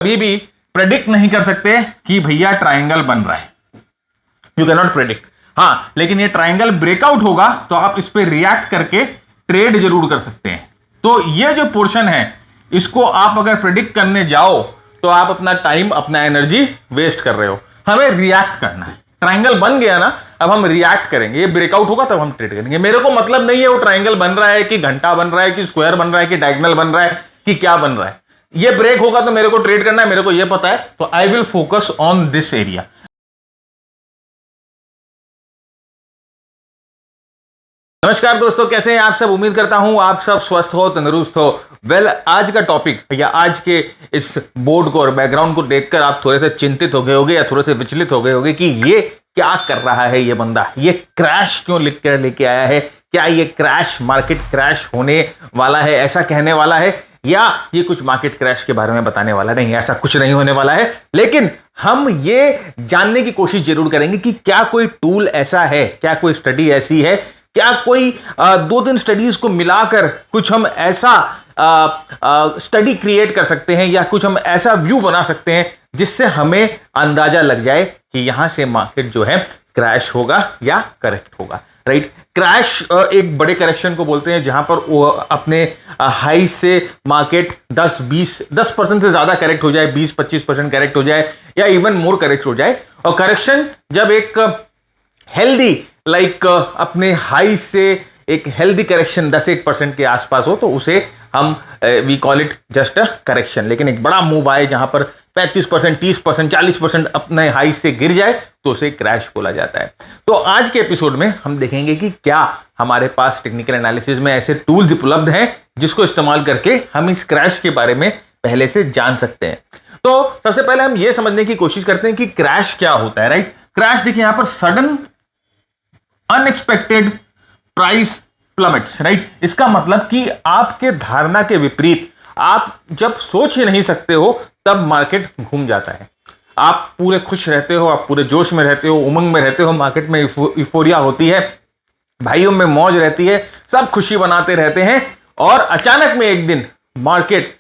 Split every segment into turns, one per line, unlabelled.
कभी भी प्रेडिक्ट नहीं कर सकते कि भैया ट्रायंगल बन रहा है, यू कैन नॉट प्रेडिक्ट। हाँ, लेकिन ये ट्रायंगल ब्रेकआउट होगा तो आप इस पर रिएक्ट करके ट्रेड जरूर कर सकते हैं। तो ये जो पोर्शन है इसको आप अगर प्रेडिक्ट करने जाओ तो आप अपना टाइम, अपना एनर्जी वेस्ट कर रहे हो। हमें रिएक्ट करना है। ट्रायंगल बन गया ना, अब हम रिएक्ट करेंगे, ये ब्रेकआउट होगा तब हम ट्रेड करेंगे। मेरे को मतलब नहीं है वो ट्रायंगल बन रहा है कि घंटा बन रहा है कि स्क्वायर बन रहा है कि डायगोनल बन रहा है कि क्या बन रहा है। ये ब्रेक होगा तो मेरे को ट्रेड करना है, मेरे को ये पता है, तो I will focus on this area. नमस्कार दोस्तों, कैसे हैं आप सब। उम्मीद करता हूं आप सब स्वस्थ हो, तंदुरुस्त हो। आज का टॉपिक या आज के इस बोर्ड को और बैकग्राउंड को देखकर आप थोड़े से चिंतित हो गए होंगे या थोड़े से विचलित हो गए होंगे कि ये क्या कर रहा है ये बंदा, ये क्रैश क्यों लिख कर लेके आया है। क्या ये क्रैश, मार्केट क्रैश होने वाला है, ऐसा कहने वाला है, या ये कुछ मार्केट क्रैश के बारे में बताने वाला? नहीं, ऐसा कुछ नहीं होने वाला है। लेकिन हम ये जानने की कोशिश जरूर करेंगे कि क्या कोई टूल ऐसा है, क्या कोई स्टडी ऐसी है, क्या कोई दो तीन स्टडीज को मिलाकर कुछ हम ऐसा स्टडी क्रिएट कर सकते हैं या कुछ हम ऐसा व्यू बना सकते हैं जिससे हमें अंदाजा लग जाए कि यहां से मार्केट जो है क्रैश होगा या करेक्ट होगा। राइट, क्रैश एक बड़े करेक्शन को बोलते हैं जहां पर अपने हाई से मार्केट 10% से ज्यादा करेक्ट हो जाए, 20-25% करेक्ट हो जाए या इवन मोर करेक्ट हो जाए। और करेक्शन जब एक हेल्दी अपने हाई से एक हेल्दी करेक्शन 10-8% के आसपास हो तो उसे हम we call it just a correction. लेकिन एक बड़ा मूव आए जहां पर 35%, 30%, 40% अपने हाई से गिर जाए तो उसे क्रैश बोला जाता है। तो आज के एपिसोड में हम देखेंगे कि क्या हमारे पास टेक्निकल एनालिसिस में ऐसे टूल्स उपलब्ध हैं जिसको इस्तेमाल करके हम इस क्रैश के बारे में पहले से जान सकते हैं। तो सबसे पहले हम यह समझने की कोशिश करते हैं कि क्रैश क्या होता है। राइट, क्रैश देखिए यहां पर sudden unexpected price plummets. Right, इसका मतलब कि आपके धारणा के विपरीत आप जब सोच ही नहीं सकते हो तब मार्केट घूम जाता है। आप पूरे खुश रहते हो, आप पूरे जोश में रहते हो, उमंग में रहते हो, मार्केट में यूफोरिया होती है, भाइयों में मौज रहती है, सब खुशी बनाते रहते हैं और अचानक में एक दिन मार्केट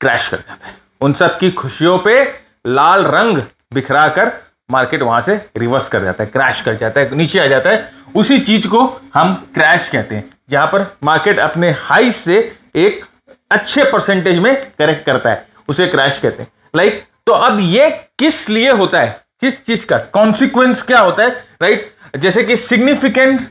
क्रैश कर जाता है। उन सब की खुशियों पे लाल रंग बिखरा कर मार्केट वहां से रिवर्स कर जाता है, क्रैश कर जाता है, नीचे आ जाता है। उसी चीज को हम क्रैश कहते हैं जहां पर मार्केट अपने हाई से एक अच्छे परसेंटेज में करेक्ट करता है, उसे क्रैश कहते हैं। तो अब ये किस लिए होता है, किस चीज का कॉन्सिक्वेंस क्या होता है? राइट, जैसे कि सिग्निफिकेंट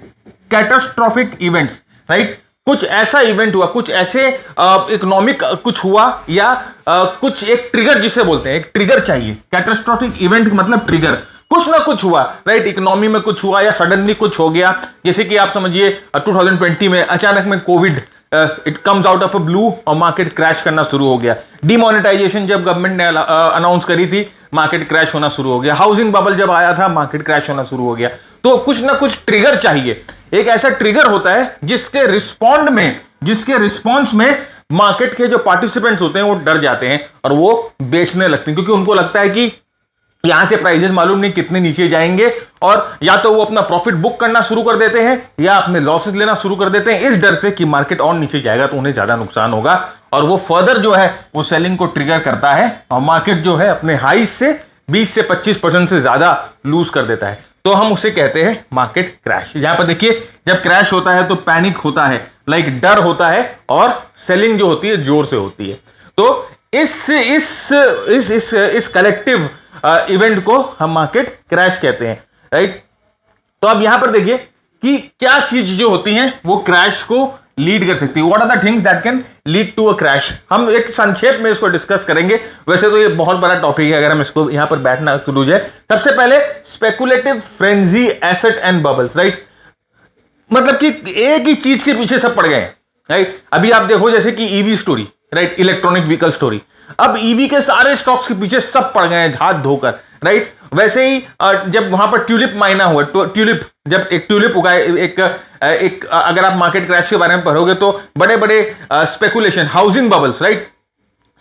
कैटास्ट्रोफिक इवेंट्स। राइट, कुछ ऐसा इवेंट हुआ, कुछ ऐसे इकोनॉमिक कुछ हुआ या कुछ एक ट्रिगर जिसे बोलते हैं, एक ट्रिगर चाहिए। कैटास्ट्रोफिक इवेंट मतलब ट्रिगर, कुछ ना कुछ हुआ। राइट, इकोनॉमी में कुछ हुआ या सडनली कुछ हो गया। जैसे कि आप समझिए 2020 में अचानक में Covid it comes out of a blue और मार्केट क्रैश करना शुरू हो गया। डिमोनेटाइजेशन जब गवर्नमेंट ने अनाउंस करी थी, मार्केट क्रैश होना शुरू हो गया। हाउसिंग बबल जब आया था, मार्केट क्रैश होना शुरू हो गया। तो कुछ ना कुछ ट्रिगर चाहिए। एक ऐसा ट्रिगर होता है जिसके रिस्पॉन्स में मार्केट के जो पार्टिसिपेंट्स होते हैं वो डर जाते हैं और वो बेचने लगते हैं, क्योंकि उनको लगता है कि यहां से प्राइसेस मालूम नहीं कितने नीचे जाएंगे और या तो वो अपना प्रॉफिट बुक करना शुरू कर देते हैं या अपने लॉसेस लेना शुरू कर देते हैं, इस डर से कि मार्केट और नीचे जाएगा तो उन्हें ज्यादा नुकसान होगा। और वो फर्दर जो है वो सेलिंग को ट्रिगर करता है और मार्केट जो है अपने हाई से 20 से 25% से ज्यादा लूज कर देता है। तो हम उसे कहते हैं मार्केट क्रैश। यहां पर देखिए जब क्रैश होता है तो पैनिक होता है, डर होता है और सेलिंग जो होती है जोर से होती है। तो इस कलेक्टिव इवेंट को हम मार्केट क्रैश कहते हैं। राइट, तो अब यहां पर देखिए कि क्या चीज जो होती हैं वो क्रैश को लीड कर सकती है। What are the things that can lead to a crash. हम एक संक्षेप में इसको डिस्कस करेंगे, वैसे तो ये बहुत बड़ा टॉपिक है अगर हम इसको यहां पर बैठना शुरू जाए। सबसे पहले speculative frenzy, asset and bubbles. Right, मतलब कि एक ही चीज के पीछे सब पड़ गए हैं। राइट, अभी आप देखो जैसे कि EV story, right, electronic vehicle story, अब ईवी के सारे स्टॉक्स के पीछे सब पड़ गए हैं हाथ धोकर। राइट, वैसे ही जब वहां पर ट्यूलिप माइना हुआ, ट्यूलिप जब एक ट्यूलिप उगाए, एक अगर आप मार्केट क्रैश के बारे में पढ़ोगे तो बड़े बड़े स्पेकुलेशन, हाउसिंग बबल्स। राइट,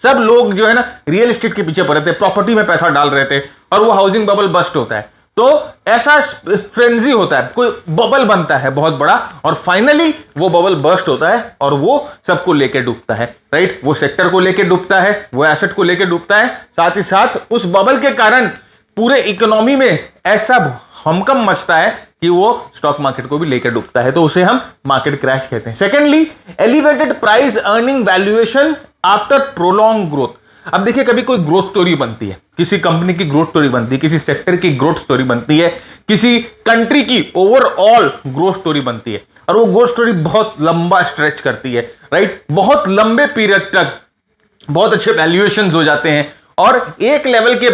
सब लोग जो है ना रियल एस्टेट के पीछे पड़े थे, प्रॉपर्टी में पैसा डाल रहे थे और वो हाउसिंग बबल बस्ट होता है। तो ऐसा फ्रेंजी होता है, कोई बबल बनता है बहुत बड़ा, और फाइनली वो बबल बर्स्ट होता है और वो सबको लेके डूबता है, राइट। वो सेक्टर को लेके डूबता है, वो एसेट को लेके डूबता है, साथ ही साथ उस बबल के कारण पूरे इकोनॉमी में ऐसा हमकम मचता है कि वो स्टॉक मार्केट को भी लेकर डूबता है, तो उसे हम मार्केट क्रैश कहते हैं। Secondly, elevated price earning valuation after prolong growth. अब देखिए, कभी कोई ग्रोथ स्टोरी बनती है, किसी कंपनी की ग्रोथ स्टोरी बनती है, किसी सेक्टर की ग्रोथ स्टोरी बनती है, किसी कंट्री की ओवरऑल ग्रोथ स्टोरी बनती है, और वो ग्रोथ स्टोरी बहुत लंबा स्ट्रेच करती है, राइट। बहुत लंबे पीरियड तक बहुत अच्छे वैल्यूएशंस हो जाते हैं, और एक लेवल के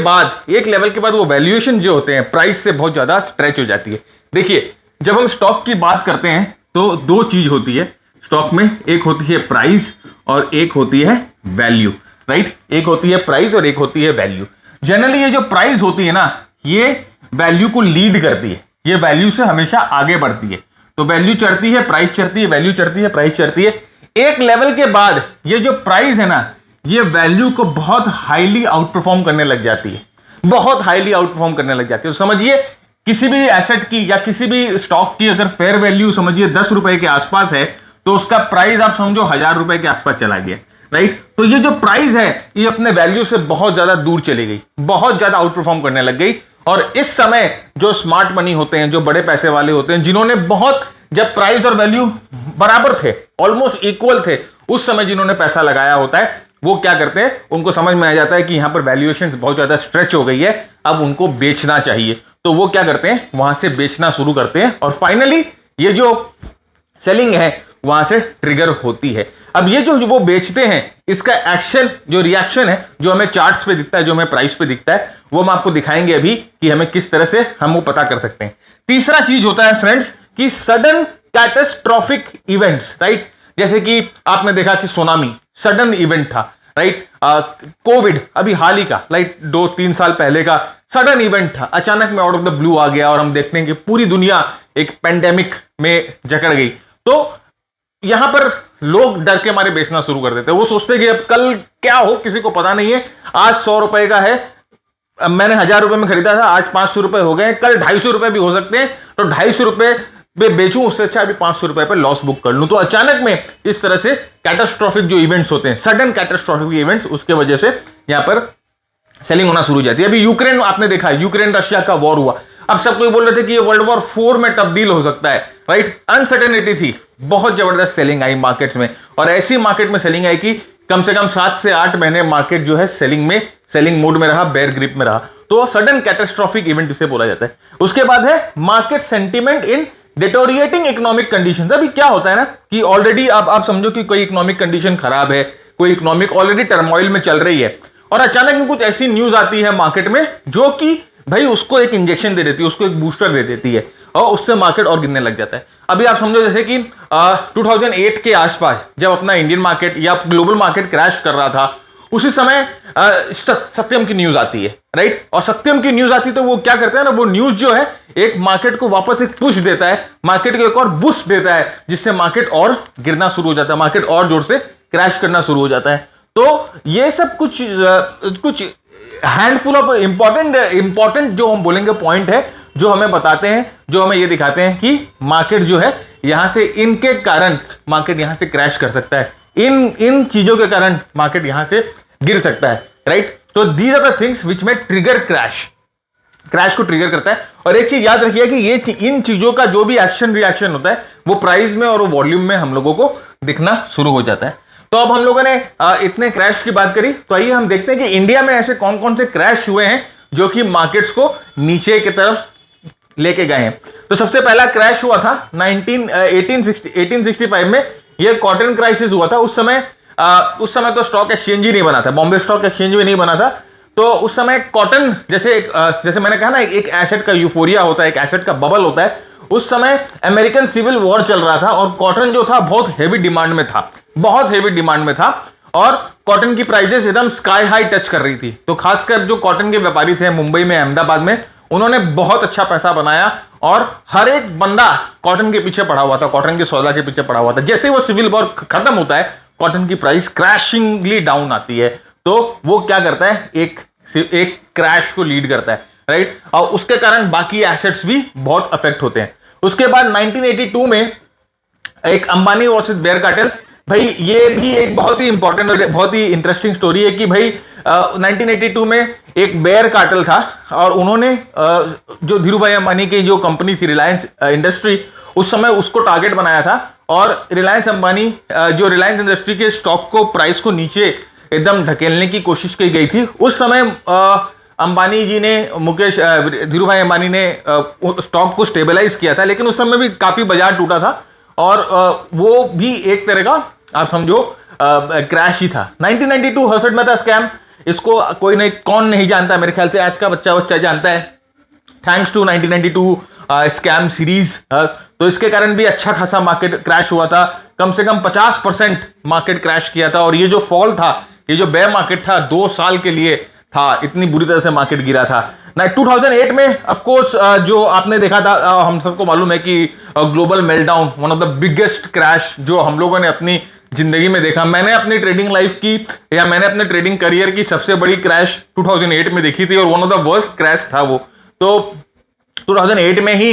बाद वो वैल्यूएशन जो होते हैं प्राइस से बहुत ज्यादा स्ट्रेच हो जाती है। देखिए, जब हम स्टॉक की बात करते हैं तो दो चीज होती है स्टॉक में, एक होती है प्राइस और एक होती है वैल्यू, राइट। एक होती है प्राइस और एक होती है वैल्यू। जनरली ये जो प्राइस होती है ना, ये वैल्यू को लीड करती है, ये वैल्यू से हमेशा आगे बढ़ती है। तो वैल्यू चढ़ती है, प्राइस चढ़ती है, वैल्यू चढ़ती है, प्राइस चढ़ती है। एक लेवल के बाद ये जो प्राइस है ना, ये वैल्यू को बहुत हाईली आउट परफॉर्म करने लग जाती है, बहुत हाईली आउट परफॉर्म करने लग जाती है। तो समझिए, किसी भी एसेट की या किसी भी स्टॉक की अगर फेयर वैल्यू समझिए 10 रुपए के आसपास है, तो उसका प्राइस आप समझो 1000 रुपए के आसपास चला गया, राइट। तो ये जो प्राइस है, ये अपने वैल्यू से बहुत ज्यादा दूर चली गई, बहुत ज्यादा आउट परफॉर्म करने लग गई। और इस समय जो स्मार्ट मनी होते हैं, जो बड़े पैसे वाले होते हैं, जिन्होंने बहुत, जब प्राइस और वैल्यू बराबर थे, ऑलमोस्ट इक्वल थे, उस समय जिन्होंने पैसा लगाया होता है, वो क्या करते हैं, उनको समझ में आ जाता है कि यहां पर वैल्यूएशन बहुत ज्यादा स्ट्रेच हो गई है, अब उनको बेचना चाहिए। तो वो क्या करते हैं, वहां से बेचना शुरू करते हैं, और फाइनली ये जो सेलिंग है वहां से ट्रिगर होती है। अब ये जो वो बेचते हैं, इसका एक्शन, जो रिएक्शन है, जो हमें चार्ट्स पे दिखता है, जो हमें प्राइस पे दिखता है, वो हम आपको दिखाएंगे अभी कि हमें किस तरह से हम वो पता कर सकते हैं। तीसरा चीज होता है फ्रेंड्स कि सडन कैटास्ट्रोफिक इवेंट्स, राइट। जैसे कि आपने देखा कि सुनामी सडन इवेंट था, राइट। कोविड अभी हाल ही का, लाइक 2-3 साल पहले का सडन इवेंट था, अचानक में आउट ऑफ द ब्लू आ गया, और हम देखते हैं कि पूरी दुनिया एक पेंडेमिक में जकड़ गई। तो यहां पर लोग डर के मारे बेचना शुरू कर देते हैं, वो सोचते हैं कि अब कल क्या हो किसी को पता नहीं है। आज 100 रुपए का है, मैंने 1000 रुपए में खरीदा था, आज 500 रुपए हो गए, कल 250 रुपए भी हो सकते हैं, तो 250 रुपए में बेचूं, उससे अच्छा अभी 500 रुपए पर लॉस बुक कर लूं। तो अचानक में इस तरह से कैटास्ट्रोफिक जो इवेंट्स होते हैं, सडन कैटास्ट्रोफिक इवेंट्स, उसके वजह से यहां पर सेलिंग होना शुरू हो जाती है। अभी यूक्रेन, आपने देखा यूक्रेन रशिया का वॉर हुआ, अब सब कोई बोल रहे थे कि ये वर्ल्ड वॉर 4 में तब्दील हो सकता है, राइट। अनसर्टेनिटी थी, बहुत जबरदस्त सेलिंग आई मार्केट्स में, और ऐसी मार्केट में सेलिंग आई कि कम से कम 7 से 8 महीने मार्केट जो है सेलिंग मोड में रहा, बेयर ग्रिप में रहा। तो सडन कैटास्ट्रोफिक इवेंट इसे बोला जाता है। उसके बाद है मार्केट सेंटीमेंट इन डिटोरिएटिंग इकोनॉमिक कंडीशंस। अभी क्या होता है ना कि ऑलरेडी आप समझो कि कोई इकोनॉमिक कंडीशन खराब है, कोई इकोनॉमिक ऑलरेडी टर्मोइल में चल रही है, और अचानक में कुछ ऐसी न्यूज आती है मार्केट में जो कि भाई उसको एक इंजेक्शन दे देती है, उसको एक बूस्टर दे देती है, और उससे मार्केट और गिरने लग जाता है। अभी आप समझो जैसे कि 2008 के आसपास जब अपना इंडियन मार्केट या ग्लोबल मार्केट क्रैश कर रहा था, उसी समय सत्यम की न्यूज आती है, राइट। और सत्यम की न्यूज आती है तो वो क्या करते हैं ना, वो न्यूज जो है एक मार्केट को वापस एक पुश देता है, मार्केट को एक और बूस्ट देता है, जिससे मार्केट और गिरना शुरू हो जाता है, मार्केट और जोर से क्रैश करना शुरू हो जाता है। तो ये सब कुछ हैंडफुल ऑफ इंपॉर्टेंट जो हम बोलेंगे पॉइंट है, जो हमें बताते हैं, जो हमें ये दिखाते हैं कि मार्केट जो है यहां से, इनके कारण मार्केट यहां से क्रैश कर सकता है, इन चीजों के कारण मार्केट यहां से गिर सकता है, राइट। तो these are the things which may trigger crash को ट्रिगर करता है। और एक चीज याद रखिए कि ये इन चीजों का जो भी एक्शन रिएक्शन होता है, वो प्राइस में और वो वॉल्यूम में हम लोगों को दिखना शुरू हो जाता है। तो अब हम लोगों ने इतने क्रैश की बात करी, तो आइए हम देखते हैं कि इंडिया में ऐसे कौन कौन से क्रैश हुए हैं जो कि मार्केट्स को नीचे की तरफ लेके गए हैं। तो सबसे पहला क्रैश हुआ था 1865 में, यह कॉटन क्राइसिस हुआ था। उस समय तो स्टॉक एक्सचेंज ही नहीं बना था, बॉम्बे स्टॉक एक्सचेंज भी नहीं बना था। तो उस समय कॉटन, जैसे मैंने कहा ना, एक एसेट का यूफोरिया होता है, एक एसेट का बबल होता है। उस समय अमेरिकन सिविल वॉर चल रहा था, और कॉटन जो था बहुत हेवी डिमांड में था, बहुत हेवी डिमांड में था, और कॉटन की प्राइसेस एकदम स्काई हाई टच कर रही थी। तो खासकर जो कॉटन के व्यापारी थे मुंबई में, अहमदाबाद में, उन्होंने बहुत अच्छा पैसा बनाया, और हर एक बंदा कॉटन के पीछे पड़ा हुआ था, कॉटन के सौदा के पीछे पड़ा हुआ था। जैसे वो सिविल वॉर खत्म होता है, कॉटन की प्राइस क्रैशिंगली डाउन आती है। तो वो क्या करता है, एक क्रैश को लीड करता है। राइट, और उसके कारण बाकी एसेट्स भी बहुत अफेक्ट होते हैं। उसके बाद 1982 में एक अंबानी वर्सेस बेयर कार्टेल, भाई ये भी एक बहुत ही इंपॉर्टेंट और बहुत ही इंटरेस्टिंग स्टोरी है कि भाई 1982 में एक बेयर कार्टेल था और उन्होंने जो धीरू भाई अंबानी की जो कंपनी थी रिलायंस इंडस्ट्री, उस समय उसको टारगेट बनाया था और रिलायंस अंबानी जो रिलायंस इंडस्ट्री के स्टॉक को प्राइस को नीचे एकदम धकेलने की कोशिश की गई थी। उस समय अंबानी जी ने धीरू भाई अंबानी ने स्टॉक को स्टेबलाइज किया था, लेकिन उस समय भी काफी बाजार टूटा था और वो भी एक तरह का आप समझो क्रैश ही था। 1992 67 में था स्कैम, इसको कोई नहीं, कौन नहीं जानता, मेरे ख्याल से आज का बच्चा जानता है, थैंक्स टू 1992 स्कैम सीरीज। तो इसके कारण भी अच्छा खासा मार्केट क्रैश हुआ था, कम से कम 50% मार्केट क्रैश किया था। और ये जो फॉल था, ये जो बेयर मार्केट था 2 साल के लिए था, इतनी बुरी तरह से मार्केट गिरा था। 2008 में ऑफ कोर्स जो आपने देखा था, हम सबको मालूम है कि global meltdown, one of the biggest crash जो हम लोगों ने अपनी जिंदगी में देखा। मैंने अपनी ट्रेडिंग लाइफ की या मैंने अपने ट्रेडिंग करियर की सबसे बड़ी क्रैश 2008 में देखी थी और one of the worst crash था वो। तो 2008 में ही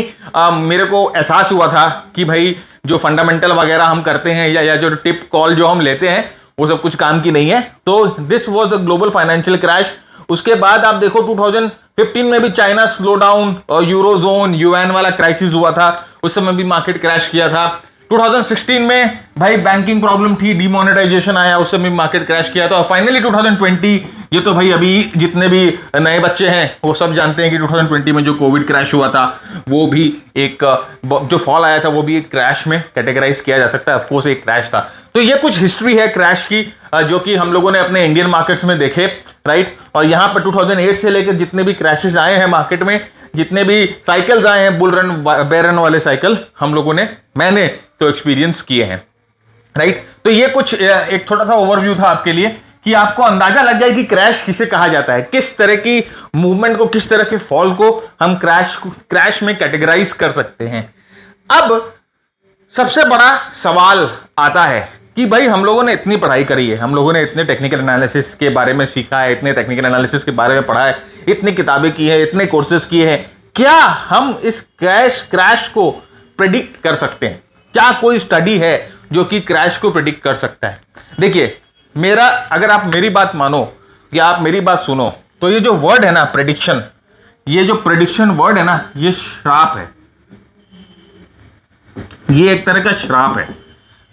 मेरे को एहसास हुआ था कि भाई जो फंडामेंटल वगैरह हम करते हैं या जो टिप कॉल जो हम लेते हैं वो सब कुछ काम की नहीं है। तो this was a global financial crash. उसके बाद आप देखो 2015 में भी चाइना स्लो डाउन और यूरोजोन यूएन वाला क्राइसिस हुआ था, उस समय भी मार्केट क्रैश किया था। 2016 में भाई बैंकिंग प्रॉब्लम थी, डिमोनेटाइजेशन आया, उस समय मार्केट क्रैश किया था। और फाइनली 2020, ये तो भाई अभी जितने भी नए बच्चे हैं वो सब जानते हैं कि 2020 में जो कोविड क्रैश हुआ था वो भी एक जो फॉल आया था वो भी एक क्रैश में कैटेगराइज किया जा सकता है, ऑफकोर्स एक क्रैश था। तो ये कुछ हिस्ट्री है क्रैश की जो कि हम लोगों ने अपने इंडियन मार्केट्स में देखे, राइट। और यहाँ पर 2008 से लेकर जितने भी क्रैशेस आए हैं मार्केट में, जितने भी साइकिल्स आए हैं, बुल रन बेयर रन वाले साइकिल, हम लोगों ने मैंने तो एक्सपीरियंस किए हैं, राइट। तो ये कुछ एक छोटा सा ओवरव्यू था आपके लिए कि आपको अंदाजा लग जाए कि क्रैश किसे कहा जाता है, किस तरह की मूवमेंट को, किस तरह के फॉल को हम क्रैश में कैटेगराइज कर सकते हैं। अब सबसे बड़ा सवाल आता है कि भाई हम लोगों ने इतनी पढ़ाई करी है, हम लोगों ने इतने टेक्निकल एनालिसिस के बारे में सीखा है, इतने टेक्निकल एनालिसिस के बारे में पढ़ा है, इतनी किताबें की है, इतने कोर्सेज किए हैं, क्या हम इस क्रैश को प्रेडिक्ट कर सकते हैं? क्या कोई स्टडी है जो कि क्रैश को प्रेडिक्ट कर सकता है? देखिए, अगर आप मेरी बात मानो या आप मेरी बात सुनो, तो ये जो वर्ड है ना प्रेडिक्शन, ये जो प्रेडिक्शन वर्ड है ना, ये श्राप है, ये एक तरह का श्राप है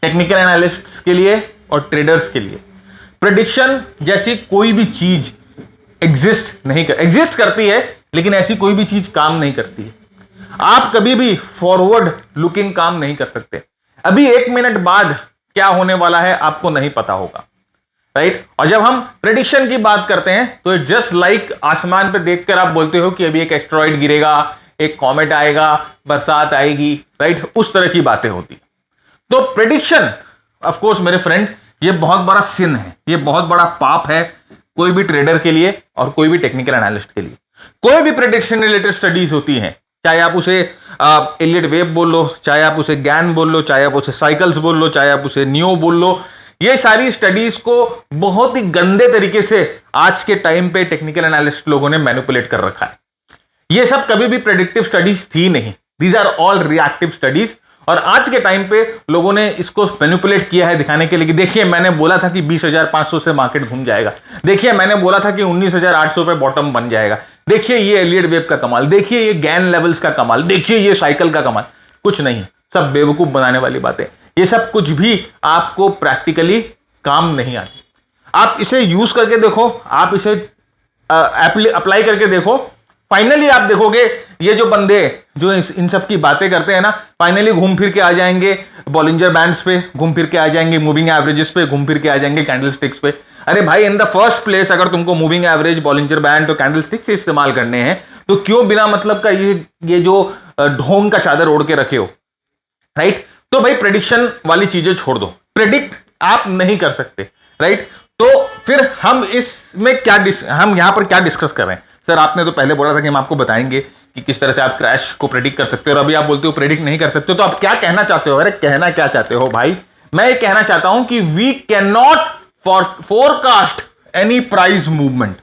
टेक्निकल एनालिस्ट्स के लिए और ट्रेडर्स के लिए। प्रेडिक्शन जैसी कोई भी चीज एग्जिस्ट करती है, लेकिन ऐसी कोई भी चीज काम नहीं करती है। आप कभी भी फॉरवर्ड लुकिंग काम नहीं कर सकते। अभी 1 मिनट बाद क्या होने वाला है आपको नहीं पता होगा, राइट। और जब हम प्रेडिक्शन की बात करते हैं तो जस्ट लाइक आसमान पे देखकर आप बोलते हो कि अभी एक एस्टेरॉइड गिरेगा, एक कॉमेट आएगा, बरसात आएगी, राइट, उस तरह की बातें होती। तो प्रेडिक्शन ऑफ कोर्स मेरे फ्रेंड, ये बहुत बड़ा सिन है, ये बहुत बड़ा पाप है कोई भी ट्रेडर के लिए और कोई भी टेक्निकल एनालिस्ट के लिए। कोई भी प्रेडिक्शन रिलेटेड स्टडीज होती हैं, चाहे आप उसे एलियट वेव बोल लो, चाहे आप उसे गैन बोल लो, चाहे आप उसे साइकिल्स बोल लो, चाहे आप उसे नियो बोल लो, ये सारी स्टडीज को बहुत ही गंदे तरीके से आज के टाइम पे टेक्निकल एनालिस्ट लोगों ने मैनिपुलेट कर रखा है। ये सब कभी भी प्रेडिक्टिव स्टडीज थी नहीं, these are all reactive studies. और आज के टाइम पे लोगों ने इसको मैनिपुलेट किया है दिखाने के लिए कि देखिए मैंने बोला था कि 20,500 से मार्केट घूम जाएगा, देखिए मैंने बोला था कि 19,800 पे बॉटम बन जाएगा, देखिए ये एलियट वेव का कमाल, देखिए ये गैन लेवल्स का कमाल, देखिए ये साइकिल का कमाल। कुछ नहीं है, सब बेवकूफ बनाने वाली बातें। ये सब कुछ भी आपको प्रैक्टिकली काम नहीं आती। आप इसे यूज करके देखो, आप इसे अप्लाई करके देखो, फाइनली आप देखोगे ये जो बंदे जो इन सब की बातें करते हैं ना, फाइनली घूम फिर के आ जाएंगे बॉलिंजर बैंड्स पे, घूम फिर के आ जाएंगे मूविंग एवरेजेस पे, घूम फिर के आ जाएंगे कैंडल स्टिक्स पे। अरे भाई, इन द फर्स्ट प्लेस अगर तुमको मूविंग एवरेज, बॉलिंजर बैंड तो कैंडल स्टिक्स इस्तेमाल करने हैं, तो क्यों बिना मतलब का ये जो ढोंग का चादर ओढ़ के रखे हो, राइट। तो भाई प्रेडिक्शन वाली चीजें छोड़ दो, प्रेडिक्ट आप नहीं कर सकते, राइट। तो फिर हम हम यहां पर क्या डिस्कस कर रहे हैं? सर आपने तो पहले बोला था कि हम आपको बताएंगे कि किस तरह से आप क्रैश को प्रेडिक्ट कर सकते हो, और अभी आप बोलते हो प्रेडिक्ट नहीं कर सकते हो। तो आप क्या कहना चाहते हो? अरे कहना क्या चाहते हो भाई? मैं ये कहना चाहता हूं कि we can not forecast any price movement.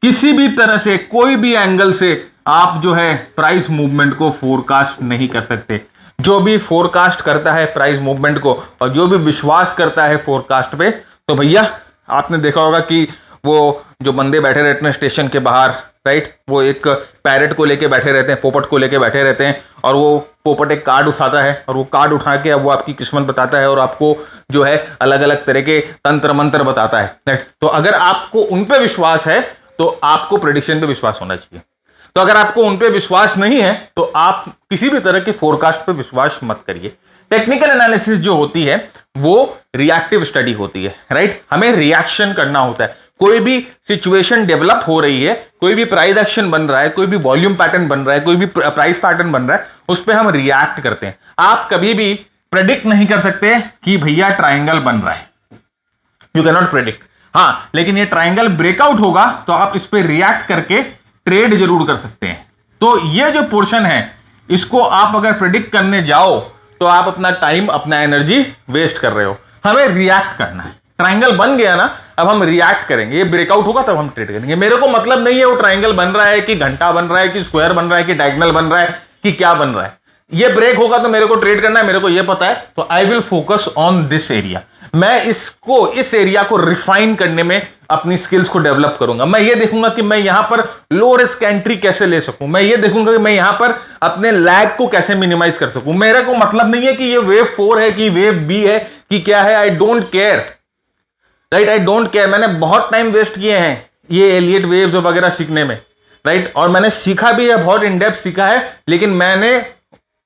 किसी भी तरह से कोई भी एंगल से आप जो है प्राइस मूवमेंट को फोरकास्ट नहीं कर सकते। जो भी फोरकास्ट करता है प्राइस मूवमेंट को और जो भी विश्वास करता है फोरकास्ट पे, तो भैया आपने देखा होगा कि वो जो बंदे बैठे रहते हैं स्टेशन के बाहर, राइट, वो एक पैरेट को लेके बैठे रहते हैं, पोपट को लेके बैठे रहते हैं, और वो पोपट एक कार्ड उठाता है और वो कार्ड उठा के अब वो आपकी किस्मत बताता है और आपको जो है अलग अलग तरह के तंत्र मंत्र बताता है, राइट। तो अगर आपको उन पे विश्वास है तो आपको प्रेडिक्शन पे विश्वास होना चाहिए। तो अगर आपको उन पे विश्वास नहीं है तो आप किसी भी तरह के फोरकास्ट पे विश्वास मत करिए। टेक्निकल एनालिसिस जो होती है वो रिएक्टिव स्टडी होती है, राइट। हमें रिएक्शन करना होता है। कोई भी सिचुएशन डेवलप हो रही है, कोई भी प्राइस एक्शन बन रहा है, कोई भी वॉल्यूम पैटर्न बन रहा है, कोई भी प्राइस पैटर्न बन रहा है, उस पर हम रिएक्ट करते हैं। आप कभी भी प्रेडिक्ट नहीं कर सकते कि भैया ट्राइंगल बन रहा है, यू कैन नॉट प्रेडिक्ट। हाँ, लेकिन ये ट्राइंगल ब्रेकआउट होगा तो आप इस पर रिएक्ट करके ट्रेड जरूर कर सकते हैं। तो ये जो पोर्शन है इसको आप अगर प्रेडिक्ट करने जाओ तो आप अपना टाइम, अपना एनर्जी वेस्ट कर रहे हो। हमें रिएक्ट करना है। ट्राइंगल बन गया ना, अब हम रिएक्ट करेंगे, ये ब्रेकआउट होगा तब हम ट्रेड करेंगे। मेरे को मतलब नहीं है वो ट्राइंगल बन रहा है कि घंटा बन रहा है कि स्क्वायर बन रहा है कि डायगोनल बन रहा है कि क्या बन रहा है। ये ब्रेक होगा तो मेरे को ट्रेड करना है, मेरे को ये पता है, तो I will focus on this area. मैं इस एरिया को रिफाइन करने में अपनी स्किल्स को डेवलप करूंगा। मैं ये देखूंगा कि मैं यहां पर लो रिस्क एंट्री कैसे ले सकूं। मैं ये देखूंगा कि मैं यहां पर अपने लैग को कैसे मिनिमाइज कर सकूं। मेरे को मतलब नहीं है कि ये वेव 4 है कि वेव बी है कि क्या है, I don't care, right, I don't care. मैंने बहुत टाइम वेस्ट किए हैं ये एलियट वेव्स वगैरह सीखने में, राइट, और मैंने सीखा भी है, बहुत इन डेप्थ सीखा है, लेकिन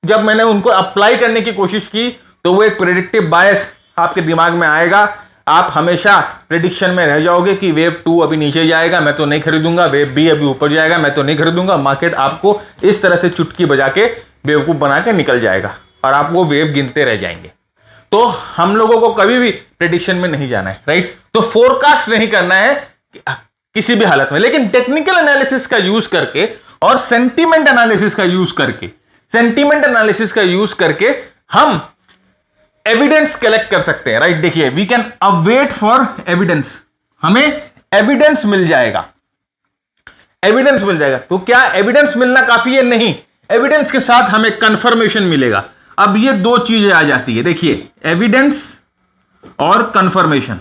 जब मैंने उनको अप्लाई करने की कोशिश की तो वो एक प्रेडिक्टिव बायस आपके दिमाग में आएगा। आप हमेशा प्रेडिक्शन में रह जाओगे कि वेव 2 अभी नीचे जाएगा, मैं तो नहीं खरीदूंगा, वेव बी अभी ऊपर जाएगा, मैं तो नहीं खरीदूंगा। मार्केट आपको इस तरह से चुटकी बजा के बेवकूफ बना के निकल जाएगा और आप वो वेव गिनते रह जाएंगे। तो हम लोगों को कभी भी प्रेडिक्शन में नहीं जाना है, राइट। तो फोरकास्ट नहीं करना है किसी भी हालत में, लेकिन टेक्निकल एनालिसिस का यूज करके और सेंटीमेंट एनालिसिस का यूज करके हम एविडेंस कलेक्ट कर सकते हैं, राइट। देखिए, we can await for evidence, हमें एविडेंस मिल जाएगा। तो क्या एविडेंस मिलना काफी है? नहीं, एविडेंस के साथ हमें कंफर्मेशन मिलेगा। अब ये दो चीजें आ जाती है, देखिए, एविडेंस और कंफर्मेशन,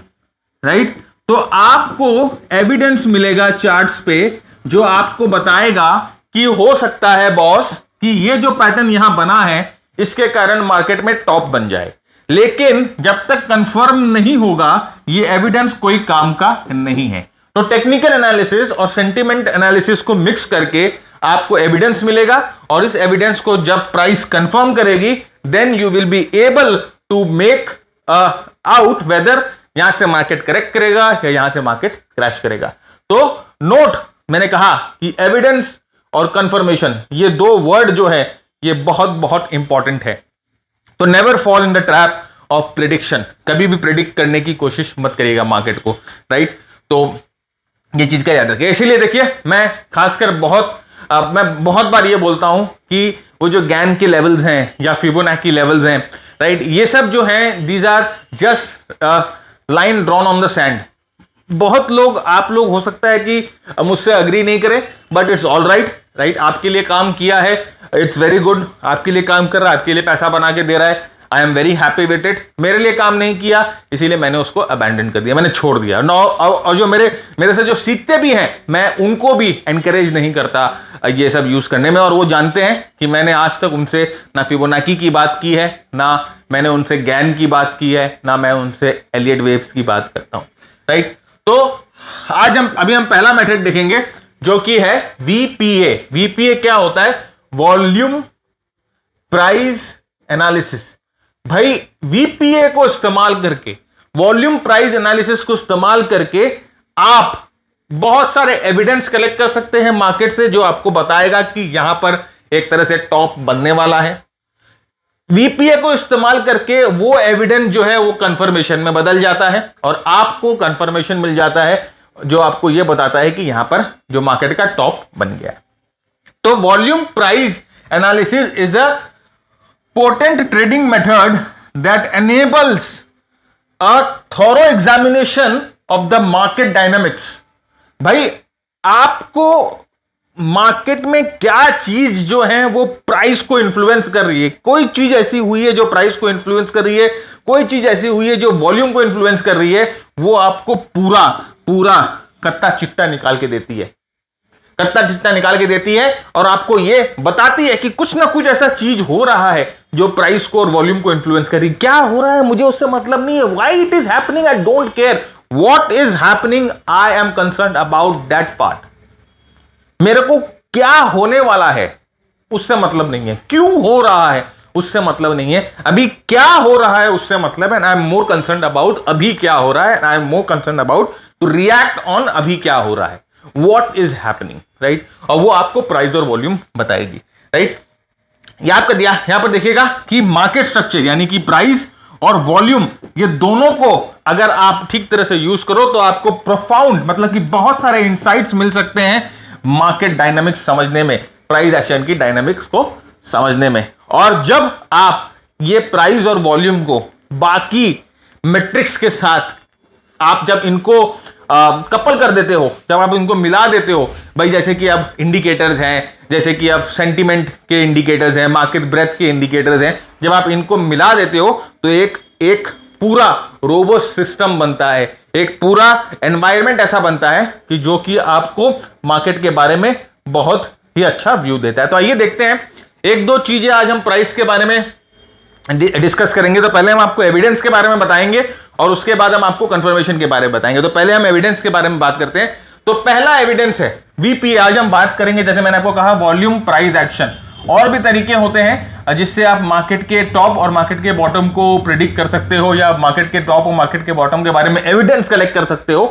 राइट। तो आपको एविडेंस मिलेगा चार्ट्स पे जो आपको बताएगा कि हो सकता है बॉस कि ये जो पैटर्न यहां बना है इसके कारण मार्केट में टॉप बन जाए, लेकिन जब तक कंफर्म नहीं होगा ये एविडेंस कोई काम का नहीं है। तो टेक्निकल एनालिसिस और सेंटीमेंट एनालिसिस को मिक्स करके आपको एविडेंस मिलेगा और इस एविडेंस को जब प्राइस कंफर्म करेगी then you will be able to make out whether यहां से मार्केट करेक्ट करेगा या यहां से मार्केट क्रैश करेगा। तो नोट, मैंने कहा कि एविडेंस और कंफर्मेशन, ये दो वर्ड जो है ये बहुत बहुत इंपॉर्टेंट है। तो never fall in the trap of prediction, कभी भी प्रेडिक्ट करने की कोशिश मत करिएगा मार्केट को, राइट। तो ये चीज का याद रखिए। इसीलिए देखिए, मैं खासकर मैं बहुत बार ये बोलता हूं कि वो जो गैन के लेवल्स हैं या फिबोनाची लेवल्स हैं, राइट, ये सब जो हैं these are just line drawn on the sand. बहुत लोग, आप लोग हो सकता है कि मुझसे अग्री नहीं करें, बट इट्स ऑल राइट, आपके लिए काम किया है, इट्स वेरी गुड, आपके लिए काम कर रहा है, आपके लिए पैसा बना के दे रहा है, I am very happy with it. मेरे लिए काम नहीं किया इसीलिए मैंने उसको अबैंडन कर दिया, मैंने छोड़ दिया। और जो मेरे से जो सीखते भी हैं मैं उनको भी एनकरेज नहीं करता ये सब यूज करने में, और वो जानते हैं कि मैंने आज तक उनसे ना फिबोनाची की बात की है, ना मैंने उनसे गैन की बात की है, ना मैं उनसे एलियट वेव्स की बात करता हूं, राइट। तो आज अभी हम पहला मेथड देखेंगे जो कि है वीपीए। वीपीए क्या होता है? Volume price analysis. भाई, वीपीए को इस्तेमाल करके, वॉल्यूम प्राइस एनालिसिस को इस्तेमाल करके आप बहुत सारे एविडेंस कलेक्ट कर सकते हैं मार्केट से जो आपको बताएगा कि यहां पर एक तरह से टॉप बनने वाला है। वीपीए को इस्तेमाल करके वो एविडेंस जो है वो कंफर्मेशन में बदल जाता है और आपको कंफर्मेशन मिल जाता है जो आपको यह बताता है कि यहां पर जो मार्केट का टॉप बन गया है। तो volume price analysis is a potent trading method that enables a thorough examination of the market dynamics। भाई, आपको मार्केट में क्या चीज जो है वो प्राइस को इन्फ्लुएंस कर रही है, कोई चीज ऐसी हुई है जो प्राइस को इन्फ्लुएंस कर रही है, कोई चीज ऐसी हुई है जो वॉल्यूम को इन्फ्लुएंस कर रही है, वो आपको पूरा पूरा कत्ता चिट्टा निकाल के देती है, कत्ता चिट्टा निकाल के देती है और आपको ये बताती है कि कुछ ना कुछ ऐसा चीज हो रहा है जो प्राइस को और वॉल्यूम को इन्फ्लुएंस कर रही है। क्या हो रहा है मुझे उससे मतलब नहीं है, why it is happening I don't care, what is happening I am concern about that part. मेरे को क्या होने वाला है उससे मतलब नहीं है, क्यों हो रहा है उससे मतलब नहीं है, अभी क्या हो रहा है उससे मतलब है। I am more concern about अभी क्या हो रहा है, I am more concern about to react on अभी क्या हो रहा है, व्हाट इज हैपनिंग, राइट। और वो आपको प्राइस और वॉल्यूम बताएगी, राइट। याद कर दिया, यहां पर देखिएगा कि मार्केट स्ट्रक्चर यानी कि प्राइस और वॉल्यूम ये दोनों को अगर आप ठीक तरह से यूज करो तो आपको प्रोफाउंड मतलब कि बहुत सारे इंसाइट्स मिल सकते हैं मार्केट डायनामिक्स समझने में, प्राइस एक्शन की डायनामिक्स को समझने में। और जब आप ये प्राइस और वॉल्यूम को बाकी मैट्रिक्स के साथ आप जब इनको कपल कर देते हो, जब आप इनको मिला देते हो भाई, जैसे कि अब इंडिकेटर्स हैं, जैसे कि अब सेंटीमेंट के इंडिकेटर्स हैं, मार्केट ब्रेथ के इंडिकेटर्स हैं, जब आप इनको मिला देते हो तो एक एक पूरा रोबोस्ट सिस्टम बनता है, एक पूरा एनवायरनमेंट ऐसा बनता है कि जो कि आपको मार्केट के बारे में बहुत ही अच्छा व्यू देता है। तो आइए देखते हैं एक दो चीजें आज हम प्राइस के बारे में डिस्कस करेंगे। तो पहले हम आपको एविडेंस के बारे में बताएंगे और उसके बाद हम आपको कंफर्मेशन के बारे में बताएंगे। तो पहले हम एविडेंस के बारे में बात करते हैं। तो पहला एविडेंस है वीपी। आज हम बात करेंगे, जैसे मैंने आपको कहा, वॉल्यूम प्राइस एक्शन। और भी तरीके होते हैं जिससे आप मार्केट के टॉप और मार्केट के बॉटम को प्रिडिक्ट कर सकते हो, या मार्केट के टॉप और मार्केट के बॉटम के बारे में एविडेंस कलेक्ट कर सकते हो।